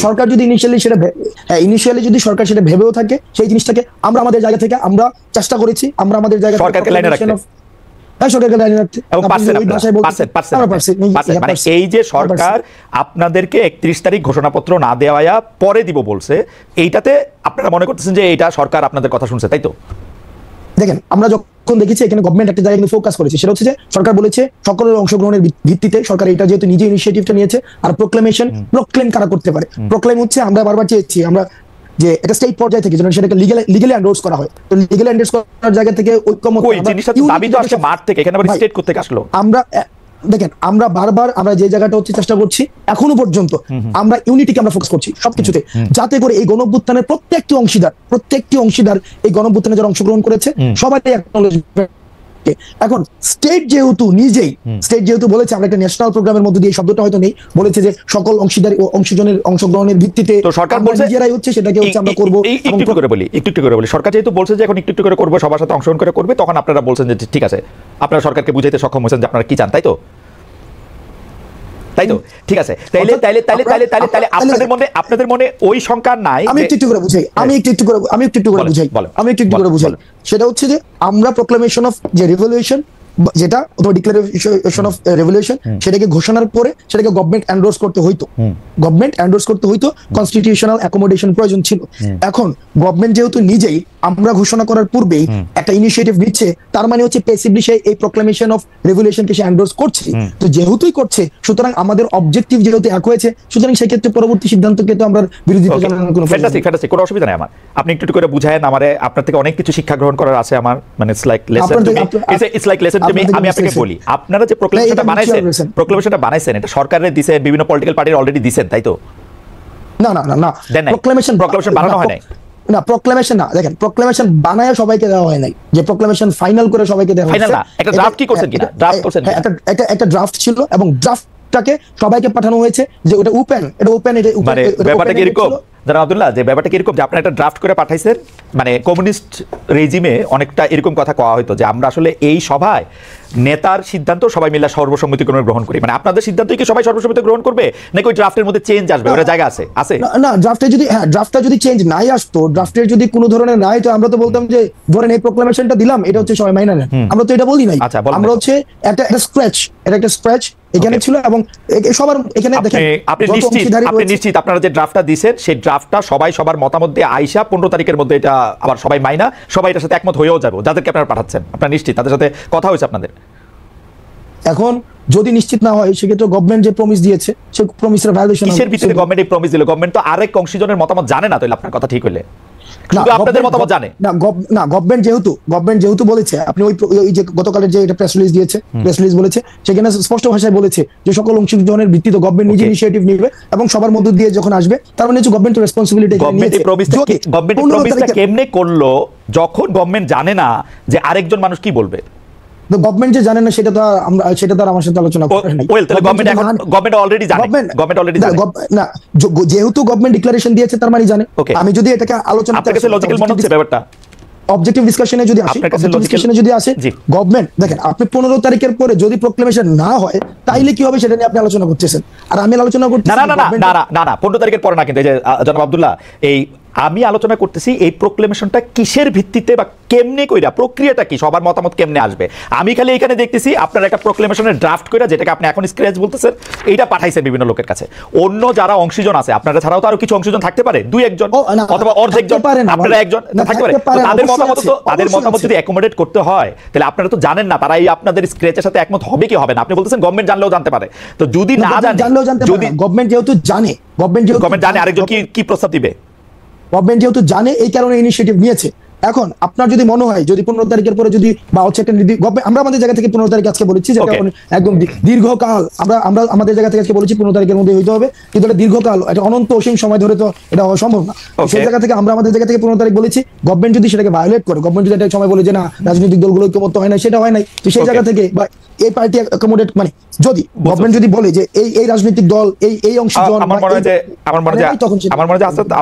সরকার যদি ইনিশিয়ালি যদি সরকার সেটা ভেবেও থাকে, সেই জিনিসটাকে আমরা আমাদের জায়গা থেকে আমরা চেষ্টা করেছি, আমরা আমাদের জায়গা সরকারকে লাইনে রাখতে, এই যে সরকার আপনাদেরকে 31 তারিখ ঘোষণাপত্র না দেওয়া পরে দিব বলছে, এইটাতে আপনারা মনে করতেছেন যে এটা সরকার আপনাদের কথা শুনছে, তাই তো? দেখেন আমরা যখন দেখেছি এখানে গভর্নমেন্ট একটা জায়গায় ফোকাস করেছে, সেটা হচ্ছে যে সরকার বলেছে সকলের অংশগ্রহণের ভিত্তিতে সরকার এটা যেহেতু নিজে ইনিশিয়েটিভটা নিয়েছে। আর প্রক্লেম কারা করতে পারে? প্রক্লেম হচ্ছে আমরা বারবার চেয়েছি আমরা যে এটা স্টেট পর্যায় থেকে যেন সেটাকে লিগ্যালি এন্ডোর্স করা হয়। তো লিগ্যালি এন্ডোর্স করার জায়গা থেকে ঐক্যমত দাবি তো আসলে মাঠ থেকে, এখানে আবার স্টেট করতে আসলো। আমরা দেখেন আমরা বারবার আমরা যে জায়গাটা হচ্ছে চেষ্টা করছি এখনো পর্যন্ত, আমরা ইউনিটিকে আমরা ফোকাস করছি সবকিছুতে, যাতে করে এই গণঅভ্যুত্থানের প্রত্যেকটি অংশীদার এই গণঅভ্যুত্থানে যারা অংশগ্রহণ করেছে সবাই অ্যাকনলেজমেন্ট। এখন স্টেট যেহেতু বলেছে আমরা একটা ন্যাশনাল প্রোগ্রামের মধ্যে দিয়ে, শব্দটা হয়তো নেই, বলেছে যে সকল অংশীদার ও অংশগ্রহণের ভিত্তিতে সরকার বলছে নিজেরাই হচ্ছে সেটাকে হচ্ছে আমরা করব। একটু করে বলি সরকার যেহেতু বলছে যে এখন একটু করে করবো, সবার সাথে অংশগ্রহণ করে করবে, তখন আপনারা বলছেন যে ঠিক আছে, আপনারা সরকারকে বুঝাইতে সক্ষম হয়েছেন যে আপনারা কি চান, তাই তো? ঠিক আছে, তাইলে আপনাদের মনে ওই শঙ্কা নাই? আমি একটু করে বুঝাই, সেটা হচ্ছে যে আমরা প্রক্লামেশন অফ যে রিভলিউশন যেটা অথবা ডিক্লারেশন অফ রেভলিউশন, সেটাকে ঘোষণার পরে সেটাকে গভর্নমেন্ট এন্ডোর্স করতে হইতো, কনস্টিটিউশনাল অ্যাকোমোডেশন প্রয়োজন ছিল। এখন গভর্নমেন্ট যেহেতু নিজেই আমরা ঘোষণা করার পূর্বেই একটা ইনিশিয়েটিভ নিচ্ছে, তার মানে হচ্ছে প্যাসিভলি সে এই প্রক্লামেশন অফ রেভলিউশনকে সে এন্ডোর্স করছে। তো যেহেতুই করছে, সুতরাং আমাদের অবজেক্টিভ যেহেতু এক হয়েছে, সুতরাং সেই ক্ষেত্রে পরবর্তী সিদ্ধান্তকে তো আমরা বিরোধিতা জানানোর কোনো ফ্যান্টাস্টিক, কোনো অসুবিধা নেই আমার। আপনি একটু করে বুঝায়েন আমারে, আপনার থেকে অনেক কিছু শিক্ষা গ্রহণ করার আছে আমার, মানে it's like lesson to me. আমি আপনাকে বলি, আপনারা যে প্রক্লেমেশনটা বানাইছেন এটা সরকারের দিবেন, বিভিন্ন পলিটিক্যাল পার্টির অলরেডি দিবেন, তাই তো? না প্রক্লেমেশন বানানো হয় নাই। না প্রক্লেমেশন না, দেখেন প্রক্লেমেশন বানায় সবাইকে দেওয়া হয় নাই, যে প্রক্লেমেশন ফাইনাল করে সবাইকে দেওয়া হয়েছে। একটা ড্রাফট কি করছেন কিনা? ড্রাফট করছেন, একটা ড্রাফট ছিল এবং ড্রাফট ড্রাফটটাকে সবাইকে পাঠানো হয়েছে যে ওটা ওপেন, এটা ওপেন, এটা মানে ব্যাপারটা কি এরকম জানাব আব্দুল্লাহ, যে ব্যাপারটা কি এরকম যে আপনারা একটা ড্রাফট করে পাঠাইছেন, মানে কমিউনিস্ট রেজিমে অনেকটা এরকম কথা কওয়া হতো যে আমরা আসলে এই সভায় নেতার সিদ্ধান্ত সবাই মিলে সর্বসম্মতিক্রমে গ্রহণ করি, মানে আপনাদের সিদ্ধান্ত কি সবাই সর্বসম্মতি গ্রহণ করবে নাকি ওই ড্রাফটের মধ্যে চেঞ্জ আসবে, ওটা জায়গা আছে আছে না ড্রাফটে যদি ড্রাফটটা যদি চেঞ্জ নাই আসতো, ড্রাফটের যদি কোনো ধরনের নাই, তো আমরা তো বলতাম যে ধরেন এই প্রোক্লামেশনটা দিলাম, এটা হচ্ছে সবাই মাইনা নেন, আমরা তো এটা বলি নাই। আমরা হচ্ছে একটা স্ক্র্যাচ এখানে ছিল, এবং সবার এখানে দেখেন আপনি নিশ্চিত আপনারা যে ড্রাফটটা দিয়েছেন সেই ড্রাফটটা সবাই সবার মতামত দিয়ে আইসা 15 তারিখের মধ্যে এটা আবার সবাই মাইনা সবাই এটার সাথে একমত হয়েও যাবে, যাদেরকে আপনারা পাঠাচ্ছেন আপনারা নিশ্চিত তাদের সাথে কথা হয়েছে আপনাদের? এখন যদি নিশ্চিত না হয় সেক্ষেত্রে গভর্নমেন্ট যে প্রমিস দিয়েছে সেই প্রমিসের ভায়োলেশন কিসের ভিত্তিতে গভর্নমেন্ট এই প্রমিস দিল? গভর্নমেন্ট তো আরেক অংশীজনের মতামত জানে না, তাহলে আপনার কথা ঠিক হইলে শুধু আপনাদের মতামত জানে না। গভর্নমেন্ট যেহেতু বলেছে, আপনি ওই যে গতকালের যে এটা প্রেস রিলিজ বলেছে, সেখানে স্পষ্ট ভাষায় বলেছে যে সকল অংশীজনের ভিত্তিতে গভর্নমেন্ট নিজে ইনিশিয়েটিভ নেবে এবং সবার মধ্য দিয়ে যখন আসবে, তার মানে হচ্ছে গভর্নমেন্ট রেসপন্সিবিলিটি নিয়েছে। গভর্নমেন্ট কেমনে করলো যখন গভর্নমেন্ট জানে না যে আরেকজন মানুষ কি বলবে? গভর্নমেন্ট যে জানে না সেটা তো আমার সাথে আলোচনা করে নাই। গভর্নমেন্ট অলরেডি জানে, না যেহেতু গভর্নমেন্ট ডিক্লারেশন দিয়েছে তার মানে জানে। আমি যদি এটাকে আলোচনা আপনার কাছে লজিক্যাল মনে হচ্ছে ব্যাপারটা, অবজেক্টিভ ডিসকাশনে যদি আসে, গভর্নমেন্ট দেখেন আপনি 15 তারিখের পরে যদি প্রোক্লেমেশন না হয় তাইলে কি হবে সেটা নিয়ে আপনি আলোচনা করতেছেন, আর আমি আলোচনা করতেছি না 15 তারিখের পরে না, কিন্তু এই যে জনাব আব্দুল্লাহ, এই আমি আলোচনা করতেছি এই প্রোক্লেমেশনটা কিসের ভিত্তিতে বা কেমনে কইরা, প্রক্রিয়াটা কি, সবার মতামত কেমনে আসবে? আমি খালি এখানে দেখতেছি আপনারা একটা প্রোক্লেমেশনের ড্রাফট কইরা, যেটাকে আপনি এখন স্ক্র্যাচ বলতেছেন, এইটা পাঠাইছেন বিভিন্ন লোকের কাছে। অন্য যারা অংশীজন আছে, আপনারা ছাড়াও তো আরো কিছু অংশীজন থাকতে পারে, 2-1 জন অথবা অর্ধেক জন, আপনারা একজন থাকতে পারে। তাদের মতামত যদি অ্যাকোমোডেট করতে হয় তাহলে আপনারা তো জানেন না তারা এই আপনাদের স্ক্র্যাচের সাথে একমত হবে কি হবে না। আপনি বলতেছেন গভর্নমেন্ট জানলেও জানতে পারে, তো যদি না জানে, যদি গভর্নমেন্ট যেহেতু জানে, গভর্নমেন্ট জানে আরেকজন কি প্রস্তাব দিবে, গভর্নমেন্ট যেহেতু জানে এই কারণে ইনিশিয়েটিভ নিয়েছে। এখন আপনার যদি মনে হয় যদি 15 তারিখের পরে যদি বা হচ্ছে একটা আমরা আমাদের জায়গা থেকে 15 তারিখ আজকে বলেছি যে একদম দীর্ঘকাল আমরা আমাদের জায়গা থেকে আজকে বলেছি 15 তারিখের মধ্যে হইতে হবে, কিন্তু এটা দীর্ঘকাল, এটা অনন্ত অসীম সময় ধরে তো এটা হওয়া সম্ভব না। সেই জায়গা থেকে আমরা আমাদের জায়গা থেকে 15 তারিখ বলেছি। গভর্নমেন্ট যদি সেটাকে ভায়োলেট করে, গভর্নমেন্ট যদি একটা সময় বলে যে না রাজনৈতিক দলগুলো ঐক্যমত্য হয় না, সেটা হয় নাই, তো সেই জায়গা থেকে বা এই পার্টি অ্যাকোমোডেট, মানে যদি গভর্নমেন্ট যদি বলে যে এই রাজনৈতিক দল এই অংশীজন, আমার মনে হয় যে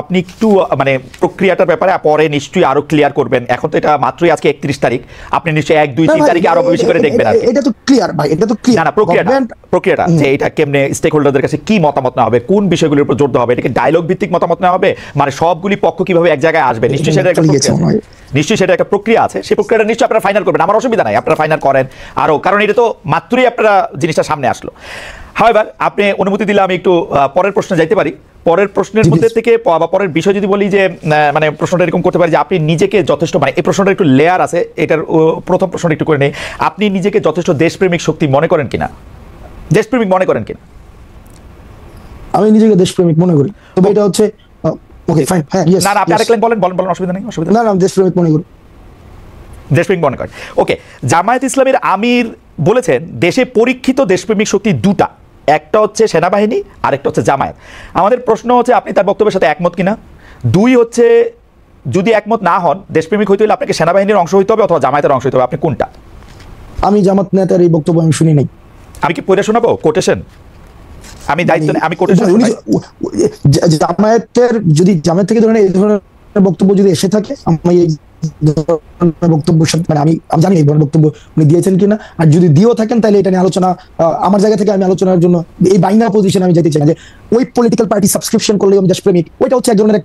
আপনি একটু মানে প্রক্রিয়াটার ব্যাপারে পরে নিশ্চয়ই আরো ক্লিয়ার করবেন। এখন তো এটা মাত্রই আজকে 31 তারিখ, আপনি নিশ্চয়ই 1, 2, 3 তারিখে আরো বেশি করে দেখবেন। এটা তো ক্লিয়ার ভাই, এটা তো ক্লিয়ার। না প্রক্রিয়াটা যে এটা কেমনে স্টেক হোল্ডারদের কাছে কি মতামত নেওয়া হবে, কোন বিষয়গুলোর উপর জোর দেওয়া হবে, এটাকে ডায়লগ ভিত্তিক মতামত নেওয়া হবে, মানে সবগুলি পক্ষ কিভাবে এক জায়গায় আসবে, নিশ্চয়ই সেটা একটা প্রক্রিয়া আছে। সেই প্রক্রিয়াটা নিশ্চয়ই আপনারা ফাইনাল করবেন, আমার অসুবিধা নাই, আপনারা ফাইনাল করেন আরো, কারণ এটা তো মাত্রই আপনারা জিনিসটা সামনে আসলো। হাওয়েভার আপনি অনুমতি দিলে আমি একটু পরের প্রশ্নে যাইতে পারি। পরের প্রশ্নের মধ্যে থেকে বা পরের বিষয় যদি বলি যে মানে প্রশ্নটা এরকম করতে পারি যে আপনি নিজেকে যথেষ্ট, মানে এই প্রশ্নটা একটু লেয়ার আছে, এটার প্রথম প্রশ্নটা একটু করে নেই, আপনি নিজেকে যথেষ্ট দেশপ্রেমিক শক্তি মনে করেন কিনা, দেশপ্রেমিক মনে করেন কিনা? আমি নিজেকে দেশপ্রেমিক মনে করি, তবে এটা হচ্ছে ওকে ফাইন, হ্যাঁ ইয়েস। না আপনি আরেক লাইন বলেন, অসুবিধা নেই, অসুবিধা না আমি দেশপ্রেমিক মনে করি, দেশপ্রেমিক মনে করেন। ওকে, জামায়াত ইসলামের আমির বলেছেন দেশে পরীক্ষিত দেশপ্রেমিক শক্তি দুটা, একটা হচ্ছে সেনাবাহিনী আর একটা হচ্ছে জামায়াত। আমাদের প্রশ্ন হচ্ছে আপনি তার বক্তব্যের সাথে একমত কিনা? 2 হচ্ছে যদি একমত না হন, দেশপ্রেমিক হইতে হলে আপনাকে সেনাবাহিনীর অংশ হইতে হবে অথবা জামায়াতের অংশ হইতে হবে, আপনি কোনটা? আমি জামাত নেতার এই বক্তব্য আমি শুনি নাই। আমি কি পড়ে শোনাবো কোটেশন? আমি দায়িত্ব আমি কোটেশন, জামায়াতের যদি জামায়াত থেকে ধরেন এই ধরনের বক্তব্য যদি এসে থাকে, আমি বক্তব্য মানে আমি জানি এই ধরনের বক্তব্য উনি দিয়েছেন কিনা, আর যদি দিয়েও থাকেন তাহলে এটা নিয়ে আলোচনা আমার জায়গা থেকে আমি আলোচনার জন্য এই বাইনারি পজিশনে আমি যেতে চাই যে ওই পলিটিক্যাল পার্টি সাবস্ক্রিপশন করলে আমি দেশপ্রেমিক, ওইটা হচ্ছে এক ধরনের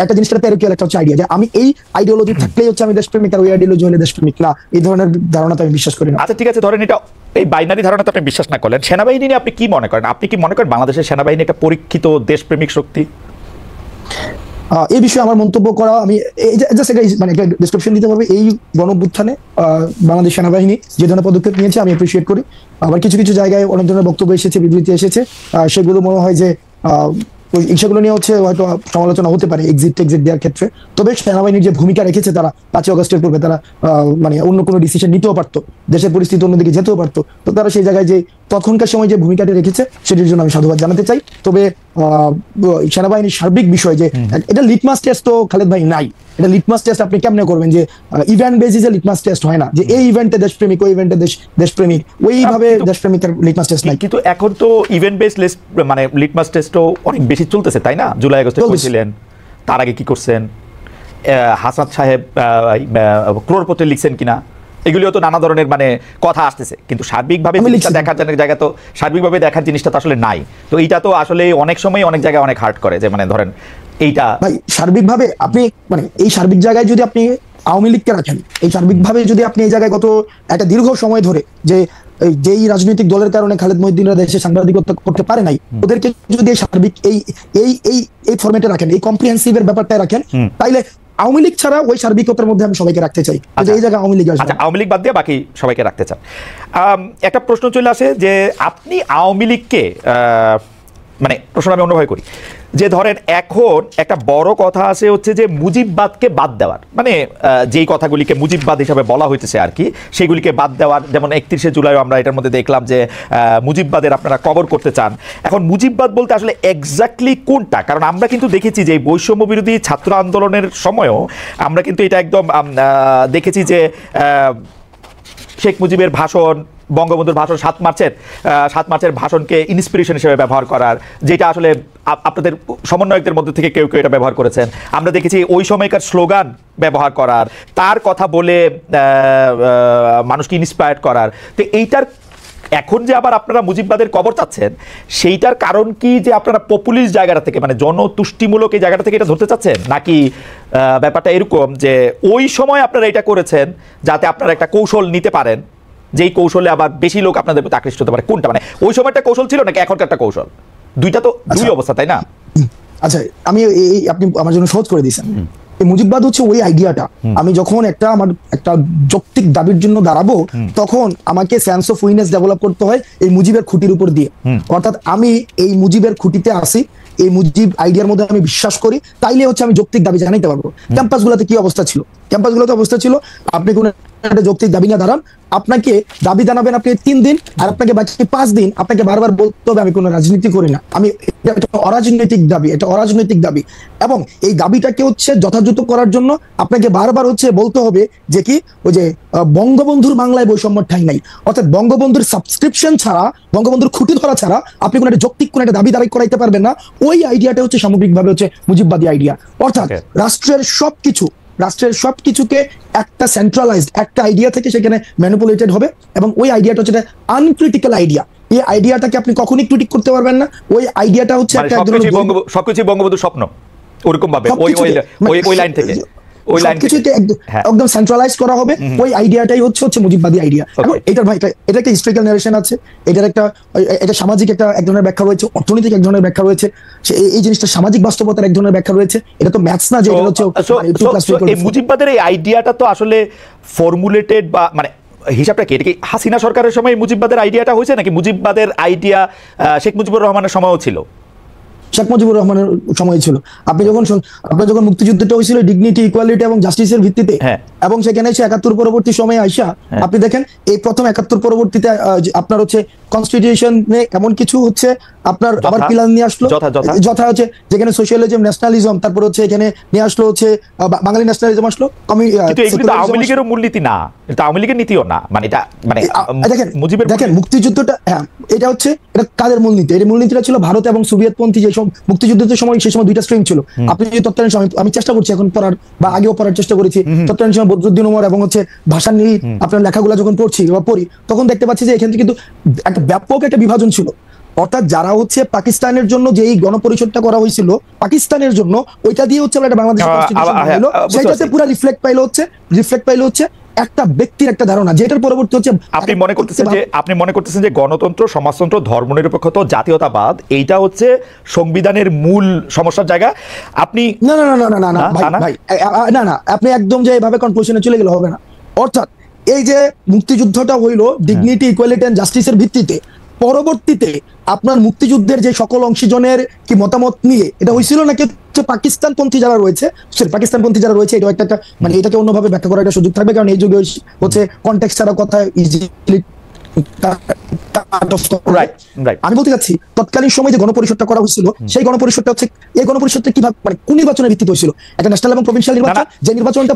একটা জিনিসটা প্যারোকিয়াল একটা হচ্ছে আইডিয়া যে আমি এই আইডিওলজি থাকলেই হচ্ছে আমি দেশপ্রেমিক, আর ওই আইডিওলজি হলে দেশপ্রেমিক না, এই ধরনের ধারণাতে আমি বিশ্বাস করি না। আচ্ছা ঠিক আছে, ধরেন এটা এই বাইনারি ধারণাতে আপনি বিশ্বাস না করলেন, সেনাবাহিনী নিয়ে আপনি কি মনে করেন? আপনি কি মনে করেন বাংলাদেশের সেনাবাহিনী একটা পরীক্ষিত দেশপ্রেমিক শক্তি? এই বিষয়ে আমার মন্তব্য করা, আমি মানে একটা ডেসক্রিপশন দিতে পারবো। এই গণঅভ্যুত্থানে বাংলাদেশ সেনাবাহিনী যে ধরনের পদক্ষেপ নিয়েছে আমি অ্যাপ্রিসিয়েট করি। আবার কিছু কিছু জায়গায় অনেক ধরনের বক্তব্য এসেছে, বিবৃতি এসেছে, সেগুলো মনে হয় যে সেগুলো নিয়ে হচ্ছে হয়তো সমালোচনা হতে পারে এক্সিট দেওয়ার ক্ষেত্রে। তবে সেনাবাহিনীর যে ভূমিকা রেখেছে তারা 5 আগস্টের পূর্বে, তারা মানে অন্য কোনো ডিসিশন নিতেও পারতো, দেশের পরিস্থিতি অন্যদিকে যেতেও পারতো, তো তারা সেই জায়গায় যে তখনকার সময় যে ভূমিকাটি রেখেছে সেটির জন্য আমি সাধুবাদ জানাতে চাই। তবে সেনাবাহিনীর সার্বিক বিষয় যে এটা লিটমাস টেস্ট তো খালেদ ভাই নাই। এটা লিটমাস টেস্ট আপনি কেমনে করবেন যে ইভেন্ট বেসিসে লিটমাস টেস্ট হয় না, যে এই ইভেন্টে দেশপ্রেমিক, ওই ইভেন্টে দেশপ্রেমিক, ওইভাবে দেশপ্রেমিকের লিটমাস টেস্ট নাই। কিন্তু এখন তো ইভেন্ট বেস মানে লিটমাস টেস্টও অনেক বেশি চলতেছে, তাই না? জুলাই আগস্টে করেছিলেন, তার আগে কি করছেন, হাসান সাহেব ক্রোড়পত্রে লিখছেন কিনা, এগুলিও তো নানা ধরনের মানে কথা আসতেছে, কিন্তু সার্বিকভাবে দেখার জায়গা তো সার্বিকভাবে দেখার জিনিসটা তো আসলে নাই। তো এইটা তো আসলে অনেক সময় অনেক জায়গায় অনেক হার্ট করে, যে মানে ধরেন এইটা ভাই সার্বিকভাবে আপনি মানে এই সার্বিক জায়গায় যদি আপনি আওয়ামী লীগকে রাখেন, এই সার্বিকভাবে যদি আপনি এই জায়গায় গত একটা দীর্ঘ সময় ধরে যে যেই রাজনৈতিক দলের কারণে খালেদ মহিউদ্দিনরা দেশে সাংবাদিকতা করতে পারে নাই, ওদেরকে যদি সার্বিক এই এই এই এই ফরম্যাটে রাখেন, এই কম্প্রিহেন্সিভের ব্যাপারটায় রাখেন, তাইলে আওয়ামী লীগ ছাড়া ওই সার্বিকতার মধ্যে আমি সবাইকে রাখতে চাই। এই জায়গায় আওয়ামী লীগ আসবে। আচ্ছা, আওয়ামী লীগ বাদ দিয়ে বাকি সবাইকে রাখতে চান। একটা প্রশ্ন চলে আসে যে আপনি আওয়ামী লীগকে মানে প্রশ্ন আমি অন্যভাবে করি, যে ধরেন এখন একটা বড় কথা আছে হচ্ছে যে মুজিববাদকে বাদ দেওয়ার, মানে যেই কথাগুলিকে মুজিববাদ হিসাবে বলা হইতেছে আর কি, সেগুলিকে বাদ দেওয়ার। যেমন 31শে জুলাই আমরা এটার মধ্যে দেখলাম যে মুজিববাদের আপনারা কবর করতে চান। এখন মুজিববাদ বলতে আসলে এক্স্যাক্টলি কোনটা? কারণ আমরা কিন্তু দেখেছি যে বৈষম্য বিরোধী ছাত্র আন্দোলনের সময়ও আমরা কিন্তু এটা একদম দেখেছি যে শেখ মুজিবের ভাষণ, বঙ্গবন্ধুর ভাষণ 7 মার্চের ভাষণকে ইন্সপিরেশন হিসেবে ব্যবহার করার, যেটা আসলে আপনাদের সমন্বয়কদের মধ্যে থেকে কেউ কেউ এটা ব্যবহার করেছেন। আমরা দেখেছি ওই সময়কার স্লোগান ব্যবহার করার, তার কথা বলে মানুষকে ইন্সপায়ার করার। তো এইটার এখন যে আবার আপনারা মুজিববাদের কবর চাচ্ছেন, সেইটার কারণ কি যে আপনারা পপুলিস্ট জায়গাটা থেকে, মানে জনতুষ্টিমূলক এই জায়গাটা থেকে এটা ধরতে চাচ্ছেন, নাকি ব্যাপারটা এরকম যে ওই সময় আপনারা এটা করেছেন যাতে আপনারা একটা কৌশল নিতে পারেন, যেই কৌশলে আবার বেশি লোক আপনাদের প্রতি আকৃষ্ট হতে পারে? কোনটা, মানে ওই সময়টা কৌশল ছিল নাকি এখনকার একটা কৌশল? দুইটা তো দুই অবস্থা, তাই না? আচ্ছা, আমি আপনি আমার জন্য সহজ করে দিয়েছেন। এই মুজিববাদ হচ্ছে ওই আইডিয়াটা, আমি যখন আমার একটা যৌক্তিক দাবির জন্য দাঁড়াবো, তখন আমাকে সেন্স অফ উইনেস ডেভেলপ করতে হয় এই মুজিবের খুঁটির উপর দিয়ে। অর্থাৎ আমি এই মুজিবের খুঁটিতে আসি, এই মুজিব আইডিয়ার মধ্যে আমি বিশ্বাস করি, তাইলে হচ্ছে আমি যৌক্তিক দাবি জানাইতে পারবো। ক্যাম্পাসগুলোতে কি অবস্থা ছিল? ক্যাম্পাসগুলোতে অবস্থা ছিল আপনি কোন একটা যৌক্তিক দাবি না দাঁড়ান, আপনাকে দাবি জানাবেন আপনি 3 দিন, আর আপনাকে বাকি 5 দিন আপনাকে বারবার বলতে হবে আমি কোনো রাজনীতি করি না, আমি এটা অরাজনৈতিক দাবি, এটা অরাজনৈতিক দাবি। এবং এই দাবিটাকে হচ্ছে যথাযথ করার জন্য আপনাকে বারবার হচ্ছে বলতে হবে যে কি, ওই যে বঙ্গবন্ধুর বাংলায় বৈষম্য ঠাঁই নাই, অর্থাৎ বঙ্গবন্ধুর সাবস্ক্রিপশন ছাড়া, বঙ্গবন্ধুর খুঁটি ধরা ছাড়া আপনি কোনো একটা যৌক্তিক কোনো একটা দাবি দাবি করাইতে পারবেন না। ওই আইডিয়াটা হচ্ছে সামগ্রিকভাবে হচ্ছে মুজিববাদী আইডিয়া। অর্থাৎ রাষ্ট্রের সবকিছুকে একটা সেন্ট্রালাইজড একটা আইডিয়া থেকে সেখানে ম্যানিপুলেটেড হবে, এবং ওই আইডিয়াটা হচ্ছে আনক্রিটিক্যাল আইডিয়া। এই আইডিয়াটাকে আপনি কখনোই ক্রিটিক করতে পারবেন না। ওই আইডিয়াটা হচ্ছে সবকিছু বঙ্গবন্ধুর স্বপ্ন, ওরকম ভাবে ওই লাইন থেকে একদম সেন্ট্রালাইজ করা হবে। ওই আইডিয়াটাই হচ্ছে মুজিববাদী আইডিয়া। এটার ভাই এটা একটা হিস্ট্রিক্যাল নারেশন আছে, এটার এটা সামাজিক এক ধরনের ব্যাখ্যা রয়েছে, অর্থনৈতিক এক ধরনের ব্যাখ্যা রয়েছে, এই জিনিসটা সামাজিক বাস্তবতার এক ধরনের ব্যাখ্যা রয়েছে। এটা তো ম্যাথস না যে এটা হচ্ছে মুজিববাদের এই আইডিয়াটা তো আসলে ফর্মুলেটেড, বা মানে হিসাবটা কি, এটা কি হাসিনা সরকারের সময় মুজিববাদের আইডিয়াটা হয়েছে, নাকি মুজিববাদের আইডিয়া শেখ মুজিবুর রহমানের সময়ও ছিল? শেখ মুজিবুর রহমানের সময় ছিল। আপনার যখন মুক্তিযুদ্ধটা হয়েছিল ডিগনিটি, ইকুয়ালিটি এবং জাস্টিসের ভিত্তিতে, এবং সেখানে এসে 71 পরবর্তী সময়ে আইসা আপনি দেখেন এই প্রথম 71 পরবর্তীতে আপনার হচ্ছে কনস্টিটিউশনে এমন কিছু হচ্ছে আপনার আবার পিলার নিয়ে আসলো, যথা হচ্ছে যেখানে সোশ্যালিজম, ন্যাশনালিজম, তারপর হচ্ছে এখানে নিয়ে আসলো হচ্ছে বাঙালি ন্যাশনালিজম আসলো। আওয়ামী লীগেরও মূলনীতি না, এটা আওয়ামী লীগের নীতিও না, মানে এটা মানে দেখেন মুক্তিযুদ্ধটা, হ্যাঁ এটা হচ্ছে এটা কাদের মূলনীতি? এই মূলনীতিটা ছিল ভারত এবং সোভিয়েতপন্থী যে মুক্তিযুদ্ধের সময়, সেই সময় দুইটা স্ট্রিম ছিল। আপনি যদি তৎকালীন সময়, আমি চেষ্টা করছি এখন পড়ার বা আগেও পড়ার চেষ্টা করেছি, তৎকালীন সময় বদরুদ্দিন উমর এবং হচ্ছে ভাষা নিয়ে আপনার লেখাগুলো যখন পড়ছি বা পড়ি, তখন দেখতে পাচ্ছি যে এখানে কিন্তু একটা ব্যাপক একটা বিভাজন ছিল। অর্থাৎ যারা হচ্ছে পাকিস্তানের জন্য যেই গণপরিষদটা করা হয়েছিল পাকিস্তানের জন্য, ওইটা দিয়ে হচ্ছে একটা বাংলাদেশ কনস্টিটিউশন হলো, সেটাতে পুরো রিফ্লেক্ট পাইলো হচ্ছে একটা ব্যক্তির একটা ধারণা, যেটার পরবর্তী হচ্ছে আপনি মনে করতেছেন যে গণতন্ত্র, সমাজতন্ত্র, ধর্মনিরপেক্ষতা, জাতীয়তাবাদ এইটা হচ্ছে সংবিধানের মূল সমস্যার জায়গা। আপনি না আপনি একদম যে এইভাবে কনক্লুশনে চলে গেলে হবে না। অর্থাৎ এই যে মুক্তিযুদ্ধটা হইলো ডিগনিটি, ইকুয়ালিটি এন্ড জাস্টিসের ভিত্তিতে, পরবর্তীতে আপনার মুক্তিযুদ্ধের যে সকল অংশীজনের কি মতামত নিয়ে এটা হয়েছিল, নাকি পাকিস্তানপন্থী যারা রয়েছে, এটা একটা মানে এটাকে অন্যভাবে ব্যাখ্যা করার একটা সুযোগ থাকবে, কারণ এই যুগে হচ্ছে কনটেক্সট ছাড়া কথা ইজিলি আমি বলতে চাচ্ছি তৎকালীন সময় যে গণপরিষদটা করা হয়েছিল সেই গণপরিষদটা হচ্ছে এই গণপরিষদটা কিভাবে মানে কোন নির্বাচনের ভিত্তিতে হয়েছিল একটা ন্যাশনাল এবং প্রভিন্সিয়াল নির্বাচন যে নির্বাচনটা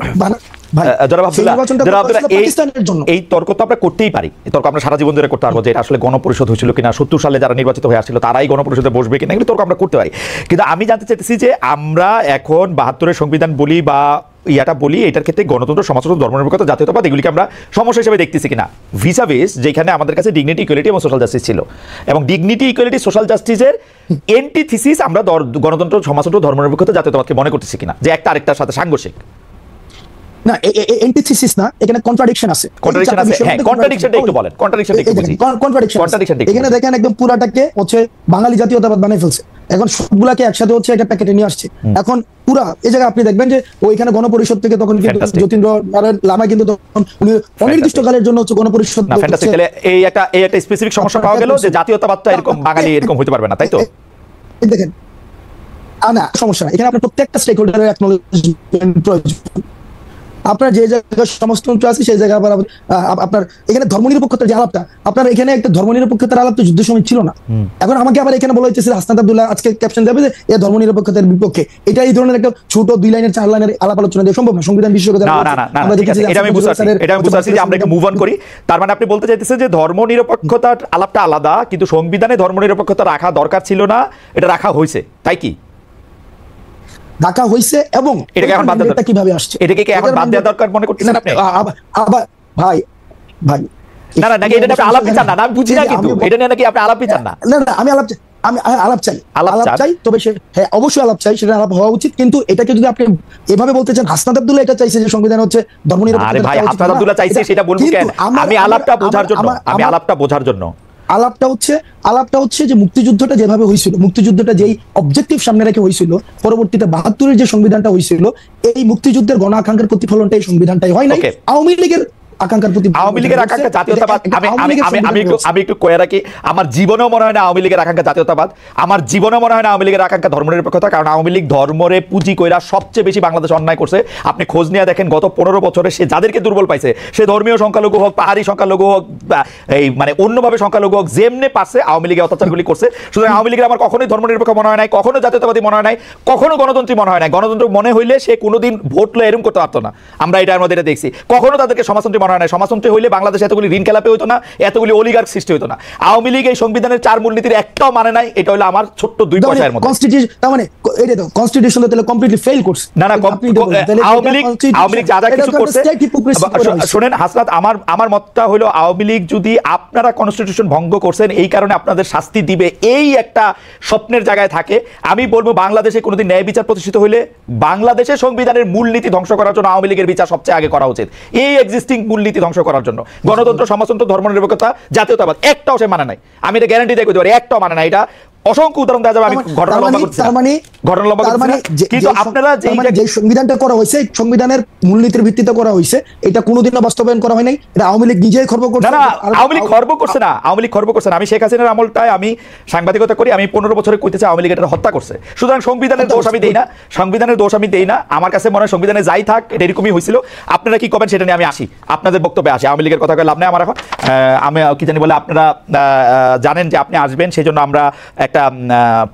এই তর্ক তো আমরা করতেই পারি, এই তর্ক আমরা সারা জীবন ধরে করতে পারবো যে এটা আসলে গণপরিষদ হয়েছিল কিনা, 70 সালে যারা নির্বাচিত হয়ে আসছিল তারাই গণপরিষদে বসবে কিনা, এগুলো তর্ক আমরা করতে পারি। কিন্তু আমি জানতে চাইতেছি যে আমরা এখন 72-এর সংবিধান বলি বা ইয়াটা বলি, এটার ক্ষেত্রে গণতন্ত্র, সমাজতন্ত্র, ধর্মনিরপেক্ষতা, জাতীয়তাবাদ এগুলিকে আমরা সমস্যা হিসেবে দেখতেছি কিনা ভিসাভিস যেখানে আমাদের কাছে ডিগনিটি, ইকুয়ালিটি এবং সোশ্যাল জাস্টিস ছিল, এবং ডিগনিটি, ইকুয়ালিটি, সোশ্যাল জাস্টিসের এন্টিথিসিস আমরা গণতন্ত্র, সমাজতন্ত্র, ধর্মনিরপেক্ষতা, জাতীয়তাবাদকে মনে করতেছি কিনা যে একটা আরেকটার সাথে সাংঘর্ষিক। না এন্টিথিসিস না, এখানে কন্ট্রাডিকশন আছে। কন্ট্রাডিকশন আছে, হ্যাঁ কন্ট্রাডিকশনটা একটু বলেন, কন্ট্রাডিকশনটা একটু বুঝি। কন্ট্রাডিকশন এখানে দেখেন একদম পুরাটাকে হচ্ছে বাঙালি জাতীয়তাবাদ বানাই ফেলছে, এখন সবগুলাকে একসাথে হচ্ছে একটা প্যাকেটে নিয়ে আসছে। এখন পুরা এই জায়গায় আপনি দেখবেন যে ওইখানে গণপরিষদ থেকে তখন কিন্তু যতীন্দ্র লামা কিন্তু তখন উনি অনির্দিষ্টকালের জন্য হচ্ছে গণপরিষদ। না ফ্যান্টাস্টিক, তাহলে এই একটা স্পেসিফিক সমস্যা পাওয়া গেল যে জাতীয়তাবাদটা এরকম বাঙালি এরকম হতে পারবে না, তাই তো? দেখেন না সমস্যা না, এখানে আপনার প্রত্যেকটা স্টেক হোল্ডারের অ্যাকনলেজমেন্ট প্রয়োজন। আপনার যে জায়গায় সমাজতন্ত্র আছে সেই জায়গায় আপনার এখানে ধর্মনিরপেক্ষতার যে আলাপটা, আপনার এখানে একটা ধর্মনিরপেক্ষতার আলাপ তো যুদ্ধের সময় ছিল না। এখন আমাকে আবার এখানে বলা হচ্ছে হাসনাত আব্দুল্লাহ আজকে ক্যাপশন দেবে যে এ ধর্মনিরপেক্ষতার বিপক্ষে, এটা এই ধরনের একটা ছোট 2 লাইনের 4 লাইনের আলাপ আলোচনা দিয়ে সম্ভব না। সংবিধান বিশেষজ্ঞদের এটা আমি বুঝতে পারছি যে আমরা একটু মুভ অন করি। তার মানে আপনি বলতে চাইতেছেন যে ধর্মনিরপেক্ষতার আলাপটা আলাদা, কিন্তু সংবিধানে ধর্মনিরপেক্ষতা রাখা দরকার ছিল না, এটা রাখা হয়েছে, তাই কি? ঢাকা হইছে এবং এটাকে এখন বাদ দেওয়া কিভাবে আসছে, এটাকে কি এখন বাদ দেওয়া দরকার মনে করতেছেন আপনি? আবার ভাই না নাকি এটা আপনি আলাপ চান না? আমি বুঝি না, কিন্তু এটা নিয়ে নাকি আপনি আলাপ চান না? না আমি আলাপ চাই, তবে হ্যাঁ অবশ্যই আলাপ চাই, সেটা আলাপ হওয়া উচিত। কিন্তু এটাকে যদি আপনি এভাবে বলতে চান হাসনাত আবদুল্লাহ এটা চাইছে যে সংবিধান হচ্ছে ধর্মনিরপেক্ষতা। আরে ভাই হাসনাত আবদুল্লাহ চাইছে সেটা বলবো কেন? আমি আলাপটা বোঝার জন্য আলাপটা হচ্ছে যে মুক্তিযুদ্ধটা যেভাবে হয়েছিল, মুক্তিযুদ্ধটা যেই অবজেক্টিভ সামনে রেখে হয়েছিল, পরবর্তীতে 72-এর যে সংবিধানটা হয়েছিল এই মুক্তিযুদ্ধের গণ আকাঙ্ক্ষার প্রতিফলনটা এই সংবিধানটাই হয় নাই। আওয়ামী লীগের আওয়ামী লীগের আকাঙ্ক্ষা জাতীয়তাবাদ। আমি একটু কয়ে রাখি, আমার জীবনেও মনে হয় না আওয়ামী লীগের আকাঙ্ক্ষা জাতীয়তাবাদ, আমার জীবনেও মনে হয় না আওয়ামী লীগের আকাঙ্ক্ষা ধর্মনিরপেক্ষতা। কারণ আওয়ামী লীগ ধর্মরে পুঁজি কইরা সবচেয়ে বেশি বাংলাদেশ অন্যায় করছে। আপনি খোঁজ নিয়ে দেখেন গত 15 বছরে সে যাদেরকে দুর্বল পাইছে, সে ধর্মীয় সংখ্যালঘু হোক, পাহাড়ি সংখ্যালঘু হোক, এই মানে অন্যভাবে সংখ্যালঘু হোক, যেমনে পারছে আওয়ামী লীগের অত্যাচারগুলি করছে। সুতরাং আওয়ামী লীগের আমার কখনোই ধর্মনিরপেক্ষ মনে হয় নাই, কখনো জাতীয়তাবাদী মনে হয় নাই, কখনো গণতন্ত্রী মনে হয় নাই। গণতন্ত্র মনে হইলে সে কোনোদিন ভোট লয়ে এরকম করতে পারতো না, আমরা এটার মধ্যে এটা দেখছি। কখনো তাদেরকে সমাজতন্ত্রী মনে হয় নাই, সমাজতন্ত্রী হইলে বাংলাদেশে এতগুলি ঋণ খেলাপি হতো না, এতগুলি অলিগার্ক সৃষ্টি হতো না। আওয়ামী লীগ এই সংবিধানের 4 মূলনীতির একটাও মানে নাই, এটা হলো আমার ছোট্ট 2 পয়সার মধ্যে। কনস্টিটিউশন তার মানে এটা তো কনস্টিটিউশন তাহলে কমপ্লিটলি ফেল করছে। না আওয়ামী লীগ যা কিছু করছে, শুনেন হাসনাত, আমার মতটা হলো আওয়ামী লীগ যদি আপনারা কনস্টিটিউশন ভঙ্গ করছেন এই কারণে আপনাদের শাস্তি দিবে, এই একটা স্বপ্নের জায়গায় থাকে, আমি বলবো বাংলাদেশে কোনোদিন ন্যায় বিচার প্রতিষ্ঠিত হইলে বাংলাদেশের সংবিধানের মূলনীতি ধ্বংস করার জন্য আওয়ামী লীগের বিচার সবচেয়ে আগে করা উচিত, এই এক্সিস্টিং মূলনীতি ধ্বংস করার জন্য। গণতন্ত্র, সমাজতন্ত্র, ধর্মনিরপেক্ষতা, জাতীয়তাবাদ একটাও সে মানে নাই, আমি এটা গ্যারান্টি দিয়ে কইতে পারি, একটাও মানে নাই। এটা অসংখ্য উদাহরণ দেওয়া যাবে, আমি ঘটনা লম্বা করছি না, কিন্তু আপনারা যে সংবিধানটা করা হয়েছে সংবিধানের মূলনীতির ভিত্তিতে করা হয়েছে, এটা কোনোদিনও বাস্তবায়ন করা হয় নাই। এটা আওয়ামী লীগ নিজেই খর্ব করছে। না আওয়ামী লীগ খর্ব করছে না, আওয়ামী লীগ খর্ব করছে না। আমি শেখ হাসিনার আমলটায় আমি সাংবাদিকতা করি, আমি 15 বছরে কইতেছি আওয়ামী লীগ এটা হত্যা করছে। সুতরাং সংবিধানের দোষ আমি দেই না, সংবিধানের দোষ আমি দেই না। আমার কাছে মনে হয় সংবিধানে যাই থাক এটা এরকমই হয়েছিল। আপনারা কি করবেন সেটা নিয়ে আমি আসি, আপনাদের বক্তব্যে আসি। আওয়ামী লীগের কথা কয়ে লাভ নেই আমার এখন। আমি কি জানি বলে আপনারা জানেন যে আপনি আসবেন, সেই জন্য আমরা একটা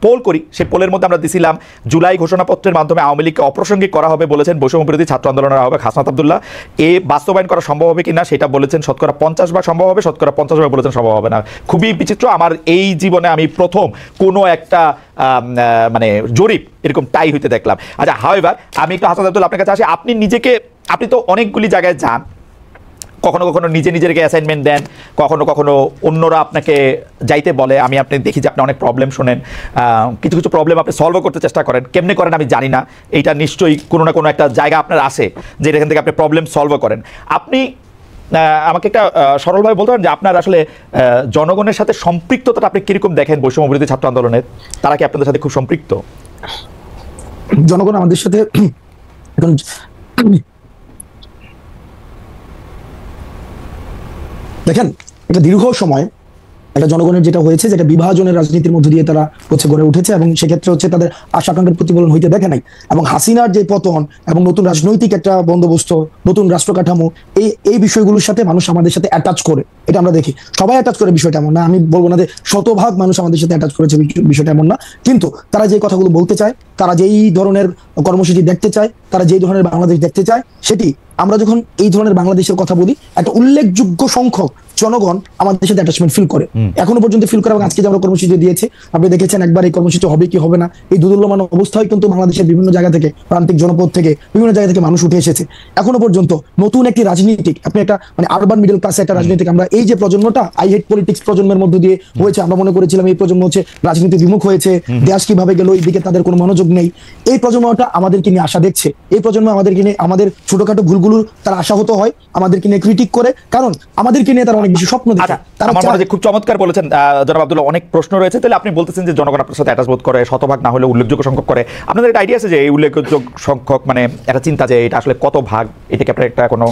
পোল করি। সেই পোলের মধ্যে আমরা দিছিলাম জুলাই ঘোষণাপত্রের মাধ্যমে আওয়ামী লীগকে অপ্রাসঙ্গিক করা হবে বলেছেন বৈষম্য বিরোধী ছাত্র আন্দোলনের আহ্বায়ক হাসনাত আবদুল্লাহ। এ বাস্তবায়ন করা সম্ভব হবে কিনা সেটা বলেছেন শতকরা 50% সম্ভব হবে, শতকরা 50% বলেছেন সম্ভব হবে না। খুবই বিচিত্র। আমার এই জীবনে আমি প্রথম কোনো একটা মানে জরিপ এরকম টাই হইতে দেখলাম। আচ্ছা হাওয়েভার আমি একটু হাসনাত আবদুল্লাহ আপনার কাছে আসি। আপনি তো অনেকগুলি জায়গায় যান, কখনো কখনো নিজেকে অ্যাসাইনমেন্ট দেন, কখনো অন্যরা আপনাকে যাইতে বলে। আপনি দেখি যে আপনি অনেক প্রবলেম শোনেন, কিছু প্রবলেম আপনি সলভও করতে চেষ্টা করেন। কেমনে করেন আমি জানি না, এইটা নিশ্চয়ই কোনো না কোনো একটা জায়গা আপনার আসে যে এখান থেকে আপনি প্রবলেম সলভও করেন। আপনি আমাকে একটা সরলভাবে বলতে পারেন যে আপনার আসলে জনগণের সাথে সম্পৃক্ততাটা আপনি কিরকম দেখেন বৈষম্য বিরোধী ছাত্র আন্দোলনের? তারা কি আপনাদের সাথে খুব সম্পৃক্ত? জনগণ আমাদের সাথে এখন দেখেন, এটা দীর্ঘ সময় একটা জনগণের যেটা হয়েছে, যেটা বিভাজনের রাজনীতির মধ্য দিয়ে তারা হচ্ছে গড়ে উঠেছে, এবং সেক্ষেত্রে হচ্ছে তাদের আশা আকাঙ্ক্ষার প্রতিফলন হইতে দেখে নাই। এবং হাসিনার যে পতন এবং নতুন রাজনৈতিক একটা বন্দোবস্ত, নতুন রাষ্ট্র কাঠামো, এই বিষয়গুলোর সাথে মানুষ আমাদের সাথে অ্যাটাচ করে, এটা আমরা দেখি। সবাই অ্যাটাচ করে বিষয়টা এমন না, আমি বলবো না যে শতভাগ মানুষ আমাদের সাথে অ্যাটাচ করেছে, বিষয়টা এমন না। কিন্তু তারা যে কথাগুলো বলতে চায়, তারা যেই ধরনের কর্মসূচি দেখতে চায়, তারা যেই ধরনের বাংলাদেশ দেখতে চায়, সেটি আমরা যখন এই ধরনের বাংলাদেশের কথা বলি, একটা উল্লেখযোগ্য সংখ্যক জনগণ আমাদের সাথে অ্যাটাচমেন্ট ফিল করে, এখনো পর্যন্ত ফিল করে। এবং আজকে যে আমরা কর্মসূচি দিয়েছে, আপনি দেখেছেন একবার এই কর্মসূচি হবে কি হবে না, এই দুদুল্যমান অবস্থায় কিন্তু বাংলাদেশের বিভিন্ন জায়গা থেকে, প্রান্তিক জনপদ থেকে, বিভিন্ন জায়গা থেকে মানুষ উঠে এসেছে। এখনো পর্যন্ত নতুন একটি রাজনীতিক, আপনি একটা মানে আরবান মিডল ক্লাসে একটা রাজনীতিক, আমরা এই যে প্রজন্মটা আই হেট পলিটিক্স প্রজন্মের মধ্য দিয়ে হয়েছে, আমরা মনে করেছিলাম এই প্রজন্ম হচ্ছে রাজনীতি বিমুখ হয়েছে, দেশ কিভাবে গেল এই দিকে তাদের কোনো মনোযোগ নেই। এই প্রজন্মটা আমাদেরকে নিয়ে আশা দেখছে, এই প্রজন্ম আমাদেরকে নিয়ে আমাদের ছোটখাটো ভুলগুলোর তারা আশাহত হয়, আমাদেরকে নিয়ে ক্রিটিক করে, কারণ আমাদেরকে নিয়ে তারা অনেক বেশি স্বপ্ন দেখে। আমার মনে হয় খুব চমৎকার বলেছেন জনাব আব্দুল্লাহ, অনেক প্রশ্ন রয়েছে। তাহলে আপনি বলতেছেন যে জনগণ আপনার সাথে অ্যাটাচ বোধ করে, শতভাগ না হলে উল্লেখযোগ্য সংখ্যক করে। আপনাদের একটা আইডিয়া আছে যে এই উল্লেখযোগ্য সংখ্যক মানে একটা চিন্তা যে এটা আসলে কত ভাগ, এটাকে আপনার একটা কোনো